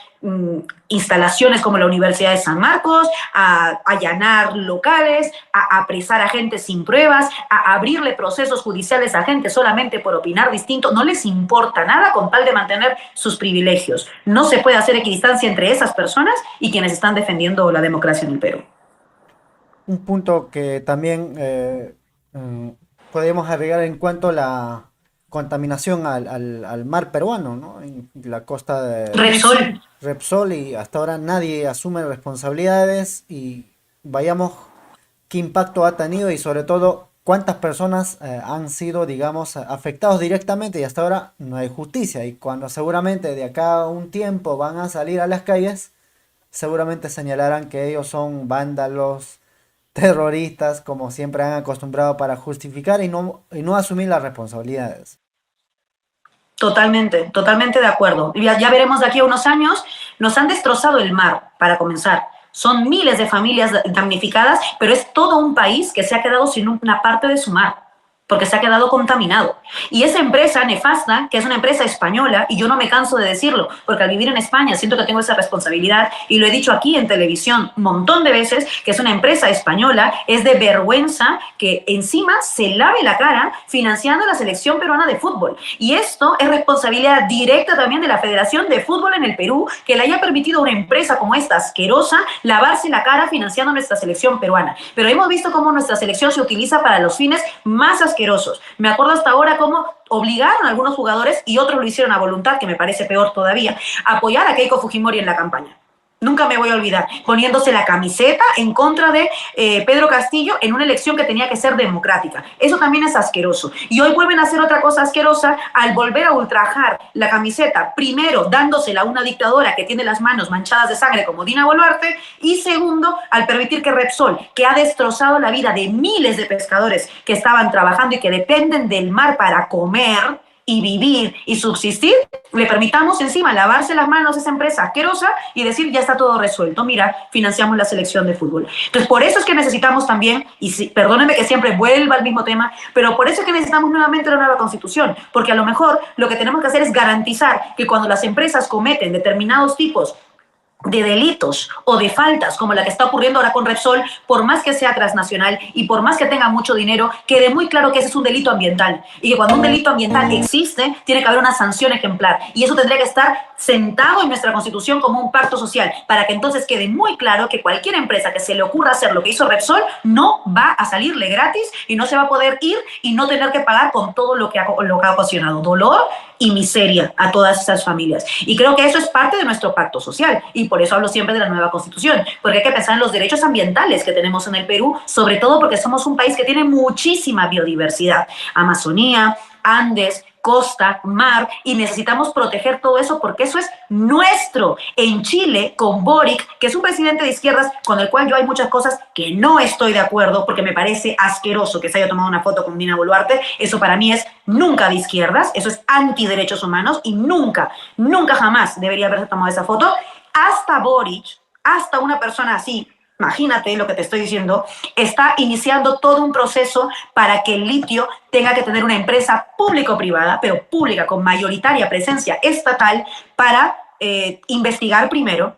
instalaciones como la Universidad de San Marcos, a allanar locales, a apresar a gente sin pruebas, a abrirle procesos judiciales a gente solamente por opinar distinto. No les importa nada con tal de mantener sus privilegios. No se puede hacer equidistancia entre esas personas y quienes están defendiendo la democracia en el Perú. Un punto que también podemos agregar en cuanto a la contaminación al mar peruano, ¿no? En la costa de Repsol, y hasta ahora nadie asume responsabilidades y vayamos qué impacto ha tenido y sobre todo cuántas personas han sido, digamos, afectados directamente y hasta ahora no hay justicia. Y cuando seguramente de acá a un tiempo van a salir a las calles, seguramente señalarán que ellos son vándalos, terroristas, como siempre han acostumbrado para justificar y no asumir las responsabilidades. Totalmente, totalmente de acuerdo. Ya veremos de aquí a unos años, nos han destrozado el mar, para comenzar. Son miles de familias damnificadas, pero es todo un país que se ha quedado sin una parte de su mar, porque se ha quedado contaminado. Y esa empresa nefasta, que es una empresa española, y yo no me canso de decirlo, porque al vivir en España siento que tengo esa responsabilidad, y lo he dicho aquí en televisión un montón de veces, que es una empresa española, es de vergüenza que encima se lave la cara financiando la selección peruana de fútbol. Y esto es responsabilidad directa también de la Federación de Fútbol en el Perú, que le haya permitido a una empresa como esta, asquerosa, lavarse la cara financiando nuestra selección peruana. Pero hemos visto cómo nuestra selección se utiliza para los fines más asquerosos. Me acuerdo hasta ahora cómo obligaron a algunos jugadores, y otros lo hicieron a voluntad, que me parece peor todavía, a apoyar a Keiko Fujimori en la campaña. Nunca me voy a olvidar, poniéndose la camiseta en contra de Pedro Castillo en una elección que tenía que ser democrática. Eso también es asqueroso. Y hoy vuelven a hacer otra cosa asquerosa al volver a ultrajar la camiseta, primero dándosela a una dictadora que tiene las manos manchadas de sangre como Dina Boluarte, y segundo, al permitir que Repsol, que ha destrozado la vida de miles de pescadores que estaban trabajando y que dependen del mar para comer y vivir y subsistir, le permitamos encima lavarse las manos a esa empresa asquerosa y decir ya está todo resuelto, mira, financiamos la selección de fútbol. Entonces, por eso es que necesitamos también, y perdónenme que siempre vuelva al mismo tema, pero por eso es que necesitamos nuevamente la nueva Constitución, porque a lo mejor lo que tenemos que hacer es garantizar que cuando las empresas cometen determinados tipos de delitos o de faltas como la que está ocurriendo ahora con Repsol, por más que sea transnacional y por más que tenga mucho dinero, quede muy claro que ese es un delito ambiental y que cuando un delito ambiental existe, tiene que haber una sanción ejemplar, y eso tendría que estar sentado en nuestra Constitución como un pacto social, para que entonces quede muy claro que cualquier empresa que se le ocurra hacer lo que hizo Repsol no va a salirle gratis y no se va a poder ir y no tener que pagar con todo lo que ha ocasionado dolor y miseria a todas esas familias. Y creo que eso es parte de nuestro pacto social, y por eso hablo siempre de la nueva Constitución, porque hay que pensar en los derechos ambientales que tenemos en el Perú, sobre todo porque somos un país que tiene muchísima biodiversidad. Amazonía, Andes, costa, mar, y necesitamos proteger todo eso porque eso es nuestro. En Chile, con Boric, que es un presidente de izquierdas con el cual yo hay muchas cosas que no estoy de acuerdo porque me parece asqueroso que se haya tomado una foto con Dina Boluarte. Eso para mí es nunca de izquierdas, eso es antiderechos humanos y nunca, nunca jamás debería haberse tomado esa foto. Hasta Boric, hasta una persona así, imagínate lo que te estoy diciendo, está iniciando todo un proceso para que el litio tenga que tener una empresa público-privada, pero pública, con mayoritaria presencia estatal, para investigar primero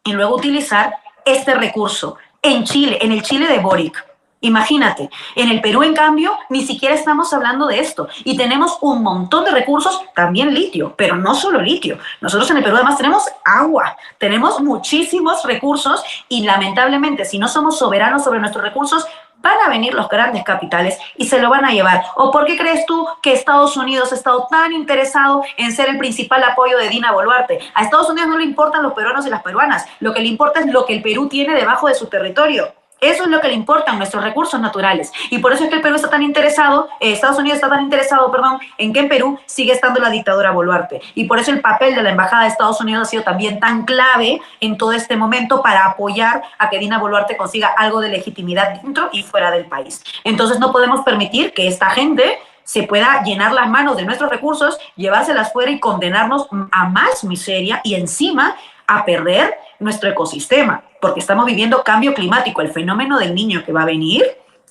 y luego utilizar este recurso en Chile, en el Chile de Boric. Imagínate, en el Perú, en cambio, ni siquiera estamos hablando de esto. Y tenemos un montón de recursos, también litio, pero no solo litio. Nosotros en el Perú además tenemos agua, tenemos muchísimos recursos y lamentablemente si no somos soberanos sobre nuestros recursos, van a venir los grandes capitales y se lo van a llevar. ¿O por qué crees tú que Estados Unidos ha estado tan interesado en ser el principal apoyo de Dina Boluarte? A Estados Unidos no le importan los peruanos y las peruanas. Lo que le importa es lo que el Perú tiene debajo de su territorio. Eso es lo que le importan, nuestros recursos naturales. Y por eso es que el Perú está tan interesado, Estados Unidos está tan interesado, en que en Perú sigue estando la dictadura Boluarte. Y por eso el papel de la Embajada de Estados Unidos ha sido también tan clave en todo este momento para apoyar a que Dina Boluarte consiga algo de legitimidad dentro y fuera del país. Entonces no podemos permitir que esta gente se pueda llenar las manos de nuestros recursos, llevárselas fuera y condenarnos a más miseria y encima a perder nuestro ecosistema, porque estamos viviendo cambio climático. El fenómeno del Niño que va a venir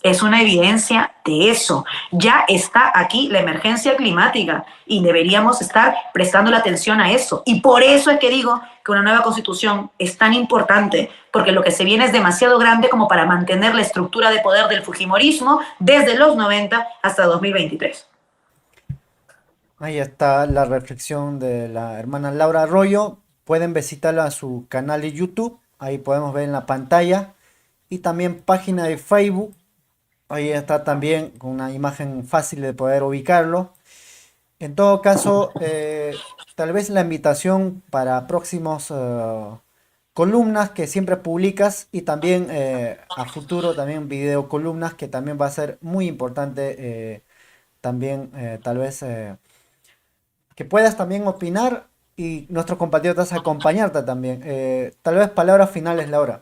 es una evidencia de eso. Ya está aquí la emergencia climática y deberíamos estar prestando la atención a eso. Y por eso es que digo que una nueva constitución es tan importante, porque lo que se viene es demasiado grande como para mantener la estructura de poder del fujimorismo desde los 90 hasta 2023. Ahí está la reflexión de la hermana Laura Arroyo. Pueden visitarla a su canal de YouTube, ahí podemos ver en la pantalla, y también página de Facebook, ahí está también con una imagen fácil de poder ubicarlo. En todo caso, tal vez la invitación para próximos columnas que siempre publicas, y también a futuro también video columnas que también va a ser muy importante, también tal vez que puedas también opinar y nuestros compatriotas acompañarte también. Tal vez palabras finales, Laura.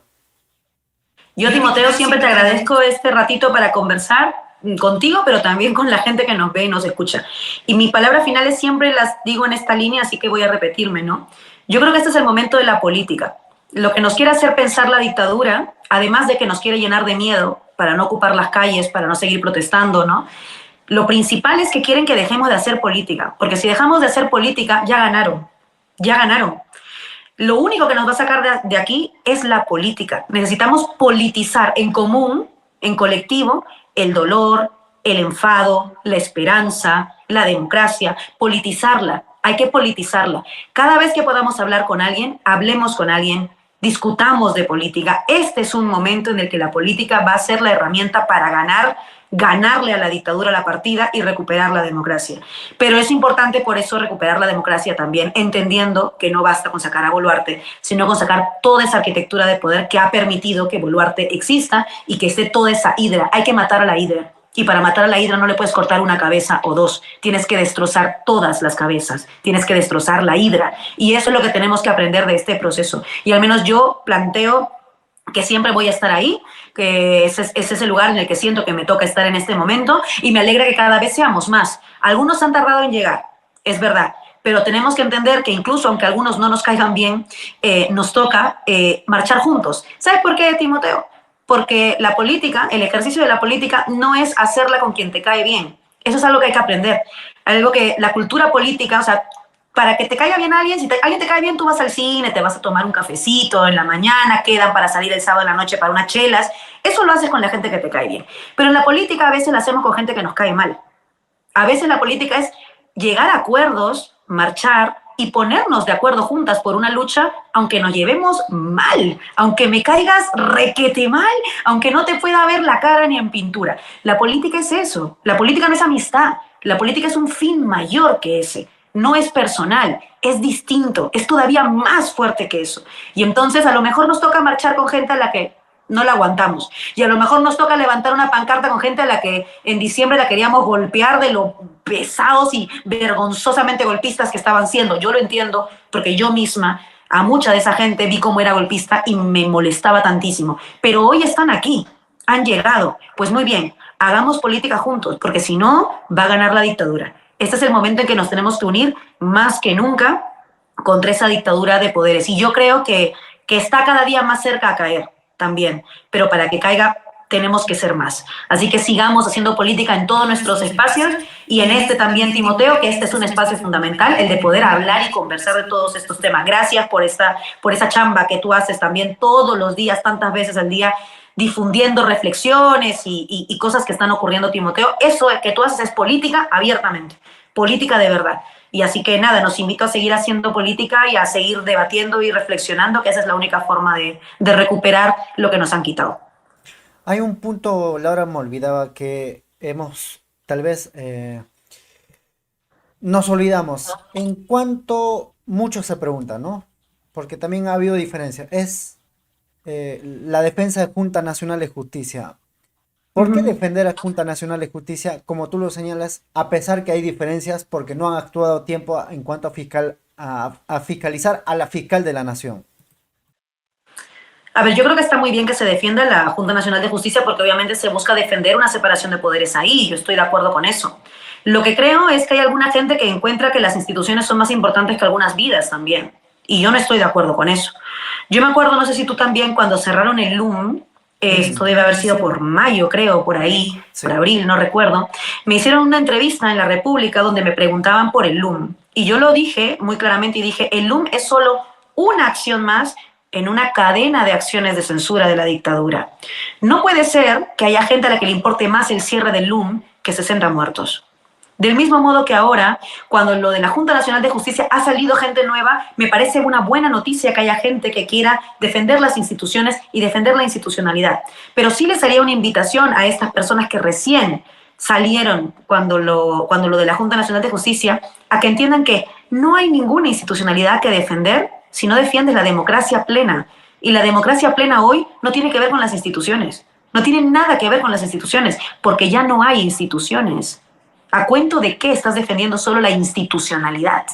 Yo, Timoteo, siempre te agradezco este ratito para conversar contigo, pero también con la gente que nos ve y nos escucha. Y mis palabras finales siempre las digo en esta línea, así que voy a repetirme, ¿no? Yo creo que este es el momento de la política. Lo que nos quiere hacer pensar la dictadura, además de que nos quiere llenar de miedo para no ocupar las calles, para no seguir protestando, ¿no? Lo principal es que quieren que dejemos de hacer política, porque si dejamos de hacer política, ya ganaron. Ya ganaron. Lo único que nos va a sacar de aquí es la política. Necesitamos politizar en común, en colectivo, el dolor, el enfado, la esperanza, la democracia, politizarla. Hay que politizarla. Cada vez que podamos hablar con alguien, hablemos con alguien, discutamos de política. Este es un momento en el que la política va a ser la herramienta para ganarle a la dictadura la partida y recuperar la democracia. Pero es importante por eso recuperar la democracia también, entendiendo que no basta con sacar a Boluarte, sino con sacar toda esa arquitectura de poder que ha permitido que Boluarte exista y que esté toda esa hidra. Hay que matar a la hidra. Y para matar a la hidra no le puedes cortar una cabeza o dos. Tienes que destrozar todas las cabezas. Tienes que destrozar la hidra. Y eso es lo que tenemos que aprender de este proceso. Y al menos yo planteo que siempre voy a estar ahí, que ese es el lugar en el que siento que me toca estar en este momento, y me alegra que cada vez seamos más. Algunos han tardado en llegar, es verdad, pero tenemos que entender que incluso aunque algunos no nos caigan bien, nos toca marchar juntos. ¿Sabes por qué, Timoteo? Porque la política, el ejercicio de la política no es hacerla con quien te cae bien. Eso es algo que hay que aprender. Algo que la cultura política, o sea, para que te caiga bien alguien, si alguien te cae bien, tú vas al cine, te vas a tomar un cafecito en la mañana, quedan para salir el sábado en la noche para unas chelas. Eso lo haces con la gente que te cae bien. Pero en la política a veces la hacemos con gente que nos cae mal. A veces la política es llegar a acuerdos, marchar y ponernos de acuerdo juntas por una lucha, aunque nos llevemos mal, aunque me caigas requete mal, aunque no te pueda ver la cara ni en pintura. La política es eso. La política no es amistad. La política es un fin mayor que ese. No es personal, es distinto, es todavía más fuerte que eso. Y entonces a lo mejor nos toca marchar con gente a la que no la aguantamos. Y a lo mejor nos toca levantar una pancarta con gente a la que en diciembre la queríamos golpear de lo pesados y vergonzosamente golpistas que estaban siendo. Yo lo entiendo porque yo misma a mucha de esa gente vi cómo era golpista y me molestaba tantísimo. Pero hoy están aquí, han llegado. Pues muy bien, hagamos política juntos, porque si no, va a ganar la dictadura. Este es el momento en que nos tenemos que unir más que nunca contra esa dictadura de poderes. Y yo creo que está cada día más cerca a caer también, pero para que caiga tenemos que ser más. Así que sigamos haciendo política en todos nuestros espacios y en este también, Timoteo, que este es un espacio fundamental, el de poder hablar y conversar de todos estos temas. Gracias por esa chamba que tú haces también todos los días, tantas veces al día, difundiendo reflexiones y cosas que están ocurriendo, Timoteo. Eso que tú haces es política abiertamente, política de verdad. Y así que nada, nos invito a seguir haciendo política y a seguir debatiendo y reflexionando, que esa es la única forma de recuperar lo que nos han quitado. Hay un punto, Laura, me olvidaba que tal vez nos olvidamos. En cuanto muchos se preguntan, ¿no? Porque también ha habido diferencia. Es la defensa de Junta Nacional de Justicia. ¿Por qué defender a Junta Nacional de Justicia, como tú lo señalas, a pesar que hay diferencias porque no han actuado a tiempo en cuanto a fiscalizar a la fiscal de la Nación? A ver, yo creo que está muy bien que se defienda la Junta Nacional de Justicia porque obviamente se busca defender una separación de poderes ahí, yo estoy de acuerdo con eso. Lo que creo es que hay alguna gente que encuentra que las instituciones son más importantes que algunas vidas también, y yo no estoy de acuerdo con eso. Yo me acuerdo, no sé si tú también, cuando cerraron el LUM, esto debe haber sido por mayo, creo, por ahí, sí, por abril, no recuerdo, me hicieron una entrevista en La República donde me preguntaban por el LUM, y yo lo dije muy claramente y dije, el LUM es solo una acción más en una cadena de acciones de censura de la dictadura. No puede ser que haya gente a la que le importe más el cierre del LUM que 60 muertos. Del mismo modo que ahora, cuando lo de la Junta Nacional de Justicia ha salido gente nueva, me parece una buena noticia que haya gente que quiera defender las instituciones y defender la institucionalidad. Pero sí les haría una invitación a estas personas que recién salieron cuando lo de la Junta Nacional de Justicia, a que entiendan que no hay ninguna institucionalidad que defender si no defiendes la democracia plena. Y la democracia plena hoy no tiene que ver con las instituciones. No tiene nada que ver con las instituciones, porque ya no hay instituciones. ¿A cuento de qué estás defendiendo solo la institucionalidad?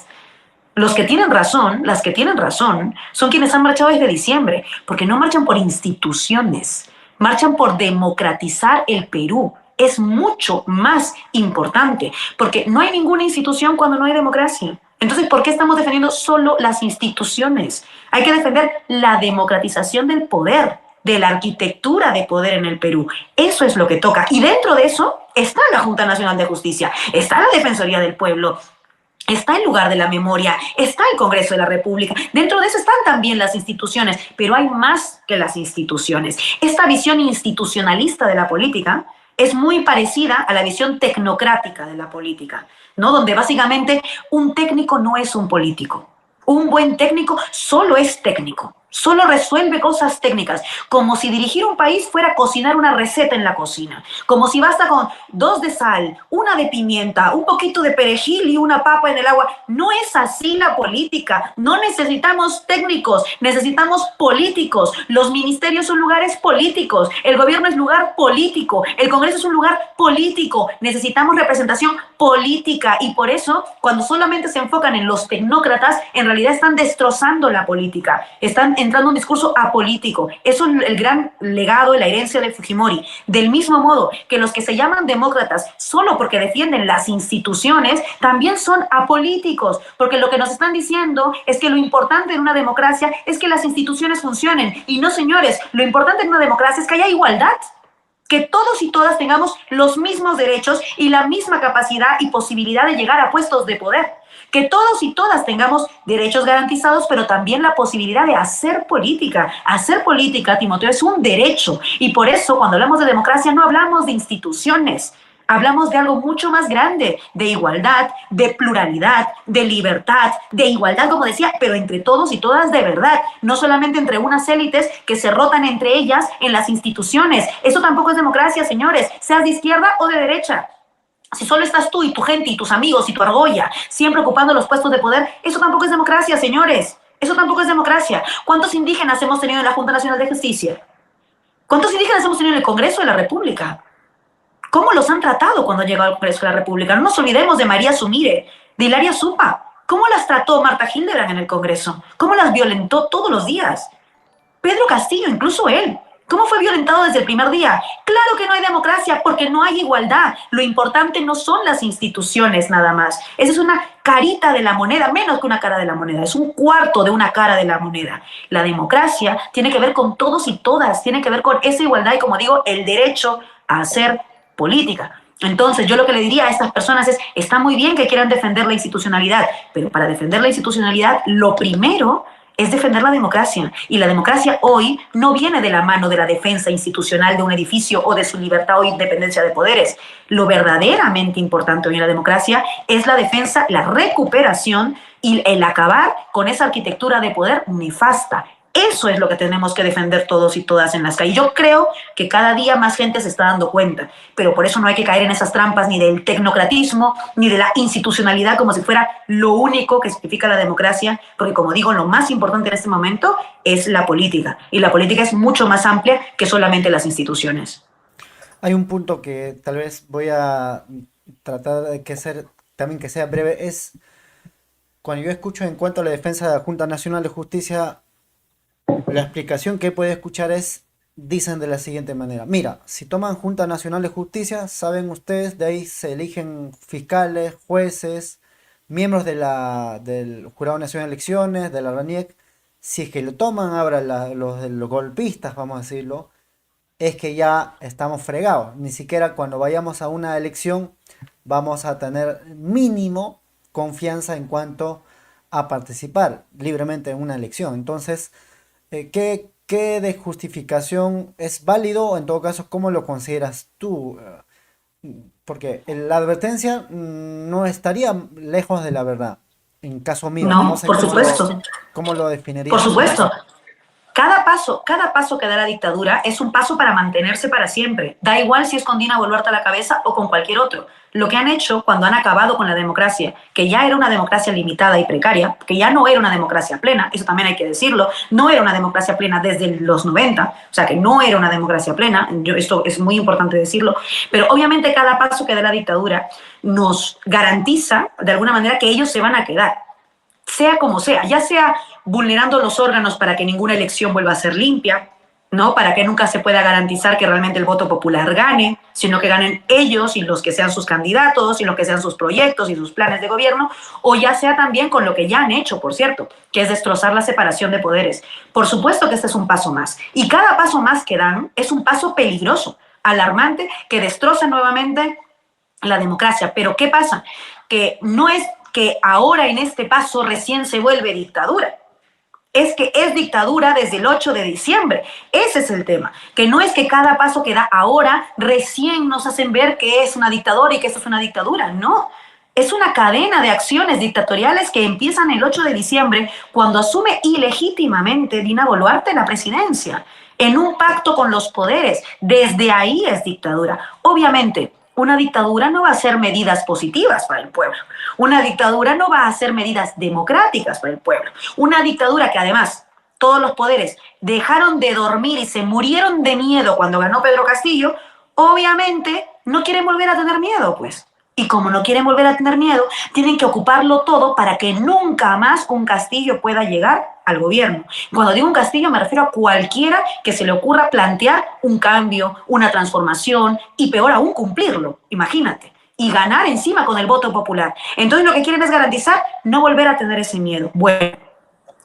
Los que tienen razón, las que tienen razón, son quienes han marchado desde diciembre, porque no marchan por instituciones, marchan por democratizar el Perú. Es mucho más importante, porque no hay ninguna institución cuando no hay democracia. Entonces, ¿por qué estamos defendiendo solo las instituciones? Hay que defender la democratización del poder, de la arquitectura de poder en el Perú. Eso es lo que toca. Y dentro de eso está la Junta Nacional de Justicia, está la Defensoría del Pueblo, está el lugar de la memoria, está el Congreso de la República. Dentro de eso están también las instituciones, pero hay más que las instituciones. Esta visión institucionalista de la política es muy parecida a la visión tecnocrática de la política, ¿no? Donde básicamente un técnico no es un político. Un buen técnico solo es técnico, solo resuelve cosas técnicas, como si dirigir un país fuera cocinar una receta en la cocina, como si basta con 2 de sal, 1 de pimienta, un poquito de perejil y una papa en el agua. No es así la política, no necesitamos técnicos, necesitamos políticos. Los ministerios son lugares políticos, el gobierno es lugar político, el Congreso es un lugar político, necesitamos representación política y por eso cuando solamente se enfocan en los tecnócratas, en realidad están destrozando la política, están entrando en un discurso apolítico. Eso es el gran legado y la herencia de Fujimori. Del mismo modo que los que se llaman demócratas solo porque defienden las instituciones, también son apolíticos, porque lo que nos están diciendo es que lo importante en una democracia es que las instituciones funcionen. Y no, señores, lo importante en una democracia es que haya igualdad, que todos y todas tengamos los mismos derechos y la misma capacidad y posibilidad de llegar a puestos de poder. Que todos y todas tengamos derechos garantizados, pero también la posibilidad de hacer política. Hacer política, Timoteo, es un derecho. Y por eso, cuando hablamos de democracia, no hablamos de instituciones. Hablamos de algo mucho más grande, de igualdad, de pluralidad, de libertad, de igualdad, como decía, pero entre todos y todas de verdad. No solamente entre unas élites que se rotan entre ellas en las instituciones. Eso tampoco es democracia, señores, seas de izquierda o de derecha. Si solo estás tú y tu gente y tus amigos y tu argolla siempre ocupando los puestos de poder, eso tampoco es democracia, señores. Eso tampoco es democracia. ¿Cuántos indígenas hemos tenido en la Junta Nacional de Justicia? ¿Cuántos indígenas hemos tenido en el Congreso de la República? ¿Cómo los han tratado cuando han llegado al Congreso de la República? No nos olvidemos de María Sumire, de Hilaria Supa. ¿Cómo las trató Marta Hildebrand en el Congreso? ¿Cómo las violentó todos los días? Pedro Castillo, incluso él. ¿Cómo fue violentado desde el primer día? Claro que no hay democracia porque no hay igualdad. Lo importante no son las instituciones nada más. Esa es una carita de la moneda, menos que una cara de la moneda. Es un cuarto de una cara de la moneda. La democracia tiene que ver con todos y todas. Tiene que ver con esa igualdad y, como digo, el derecho a hacer política. Entonces, yo lo que le diría a estas personas es, está muy bien que quieran defender la institucionalidad, pero para defender la institucionalidad, lo primero es defender la democracia. Y la democracia hoy no viene de la mano de la defensa institucional de un edificio o de su libertad o independencia de poderes. Lo verdaderamente importante hoy en la democracia es la defensa, la recuperación y el acabar con esa arquitectura de poder nefasta. Eso es lo que tenemos que defender todos y todas en las calles. Yo creo que cada día más gente se está dando cuenta, pero por eso no hay que caer en esas trampas ni del tecnocratismo, ni de la institucionalidad como si fuera lo único que significa la democracia, porque como digo, lo más importante en este momento es la política, y la política es mucho más amplia que solamente las instituciones. Hay un punto que tal vez voy a tratar de también que sea breve, es cuando yo escucho en cuanto a la defensa de la Junta Nacional de Justicia. La explicación que puede escuchar dicen de la siguiente manera: mira, si toman Junta Nacional de Justicia, saben ustedes, de ahí se eligen fiscales, jueces, miembros del Jurado Nacional de Elecciones, de la RANIEC. Si es que lo toman ahora los golpistas, vamos a decirlo, es que ya estamos fregados. Ni siquiera cuando vayamos a una elección vamos a tener mínimo confianza en cuanto a participar libremente en una elección. Entonces, ¿qué de justificación es válido? O en todo caso, ¿cómo lo consideras tú? Porque la advertencia no estaría lejos de la verdad, en caso mío. No, No sé por supuesto. cómo lo definirías. Por supuesto. Cada paso que da la dictadura es un paso para mantenerse para siempre. Da igual si es con Dina Boluarte a la cabeza o con cualquier otro. Lo que han hecho cuando han acabado con la democracia, que ya era una democracia limitada y precaria, que ya no era una democracia plena, eso también hay que decirlo, no era una democracia plena desde los 90, o sea que no era una democracia plena, esto es muy importante decirlo, pero obviamente cada paso que da la dictadura nos garantiza de alguna manera que ellos se van a quedar. Sea como sea, ya sea vulnerando los órganos para que ninguna elección vuelva a ser limpia, ¿no? Para que nunca se pueda garantizar que realmente el voto popular gane, sino que ganen ellos y los que sean sus candidatos y los que sean sus proyectos y sus planes de gobierno, o ya sea también con lo que ya han hecho, por cierto, que es destrozar la separación de poderes. Por supuesto que este es un paso más, y cada paso más que dan es un paso peligroso, alarmante, que destroza nuevamente la democracia. Pero ¿qué pasa? Que no es que ahora en este paso recién se vuelve dictadura. Es que es dictadura desde el 8 de diciembre. Ese es el tema. Que no es que cada paso que da ahora recién nos hacen ver que es una dictadura y que esto es una dictadura. No. Es una cadena de acciones dictatoriales que empiezan el 8 de diciembre cuando asume ilegítimamente Dina Boluarte la presidencia en un pacto con los poderes. Desde ahí es dictadura. Obviamente, una dictadura no va a hacer medidas positivas para el pueblo. Una dictadura no va a hacer medidas democráticas para el pueblo. Una dictadura que además todos los poderes dejaron de dormir y se murieron de miedo cuando ganó Pedro Castillo, obviamente no quieren volver a tener miedo, pues. Y como no quieren volver a tener miedo, tienen que ocuparlo todo para que nunca más un Castillo pueda llegar al gobierno. Cuando digo un Castillo me refiero a cualquiera que se le ocurra plantear un cambio, una transformación y peor aún cumplirlo, imagínate. Y ganar encima con el voto popular. Entonces lo que quieren es garantizar no volver a tener ese miedo. Bueno,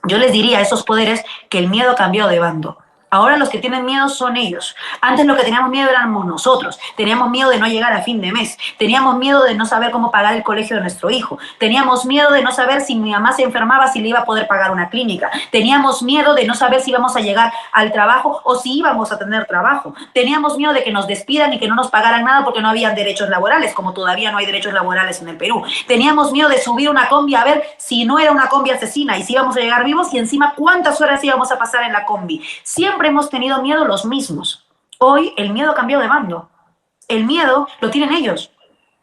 yo les diría a esos poderes que el miedo ha cambiado de bando. Ahora los que tienen miedo son ellos. Antes lo que teníamos miedo éramos nosotros. Teníamos miedo de no llegar a fin de mes. Teníamos miedo de no saber cómo pagar el colegio de nuestro hijo. Teníamos miedo de no saber si mi mamá se enfermaba, si le iba a poder pagar una clínica. Teníamos miedo de no saber si íbamos a llegar al trabajo o si íbamos a tener trabajo. Teníamos miedo de que nos despidan y que no nos pagaran nada porque no habían derechos laborales, como todavía no hay derechos laborales en el Perú. Teníamos miedo de subir una combi a ver si no era una combi asesina y si íbamos a llegar vivos y encima cuántas horas íbamos a pasar en la combi. Siempre hemos tenido miedo los mismos. Hoy el miedo cambió de bando. El miedo lo tienen ellos,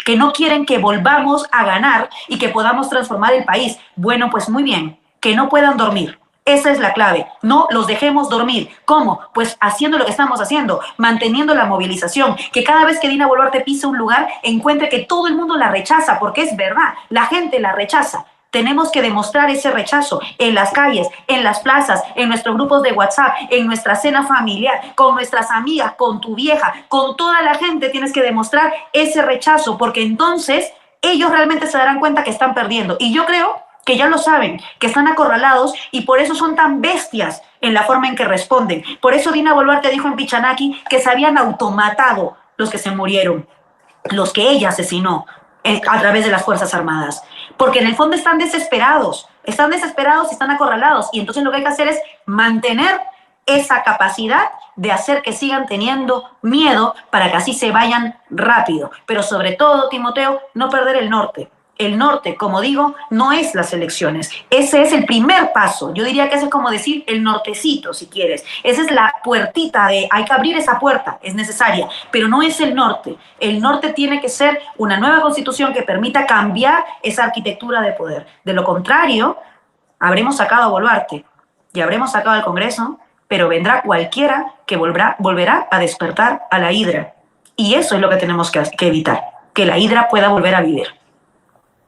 que no quieren que volvamos a ganar y que podamos transformar el país. Bueno, pues muy bien, que no puedan dormir. Esa es la clave. No los dejemos dormir. ¿Cómo? Pues haciendo lo que estamos haciendo, manteniendo la movilización. Que cada vez que Dina Boluarte pise un lugar, encuentre que todo el mundo la rechaza, porque es verdad, la gente la rechaza. Tenemos que demostrar ese rechazo en las calles, en las plazas, en nuestros grupos de WhatsApp, en nuestra cena familiar, con nuestras amigas, con tu vieja, con toda la gente tienes que demostrar ese rechazo, porque entonces ellos realmente se darán cuenta que están perdiendo. Y yo creo que ya lo saben, que están acorralados y por eso son tan bestias en la forma en que responden. Por eso Dina Boluarte dijo en Pichanaki que se habían automatado los que se murieron, los que ella asesinó a través de las Fuerzas Armadas. Porque en el fondo están desesperados y están acorralados. Y entonces lo que hay que hacer es mantener esa capacidad de hacer que sigan teniendo miedo para que así se vayan rápido. Pero sobre todo, Timoteo, no perder el norte. El norte, como digo, no es las elecciones. Ese es el primer paso. Yo diría que ese es como decir el nortecito, si quieres. Esa es la puertita hay que abrir esa puerta, es necesaria, pero no es el norte. El norte tiene que ser una nueva constitución que permita cambiar esa arquitectura de poder. De lo contrario, habremos sacado a Boluarte y habremos sacado al Congreso, pero vendrá cualquiera que volverá a despertar a la hidra. Y eso es lo que tenemos que evitar, que la hidra pueda volver a vivir.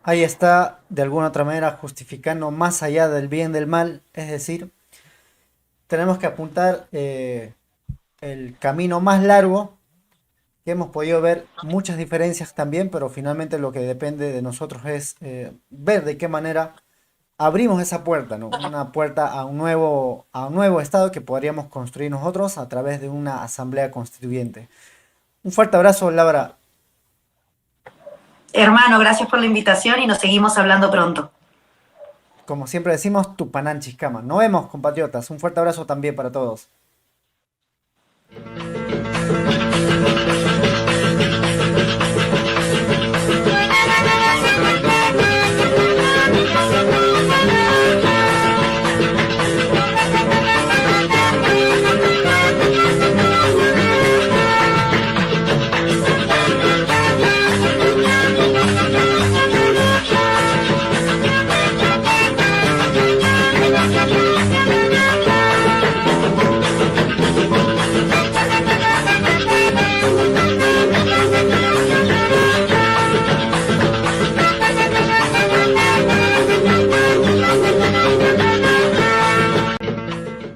Ahí está, de alguna otra manera, justificando más allá del bien del mal. Es decir, tenemos que apuntar el camino más largo, que hemos podido ver muchas diferencias también, pero finalmente lo que depende de nosotros es ver de qué manera abrimos esa puerta, ¿no? Una puerta a un nuevo Estado que podríamos construir nosotros a través de una asamblea constituyente. Un fuerte abrazo, Laura. Hermano, gracias por la invitación y nos seguimos hablando pronto. Como siempre decimos, Tupanán Chiscama. Nos vemos, compatriotas. Un fuerte abrazo también para todos.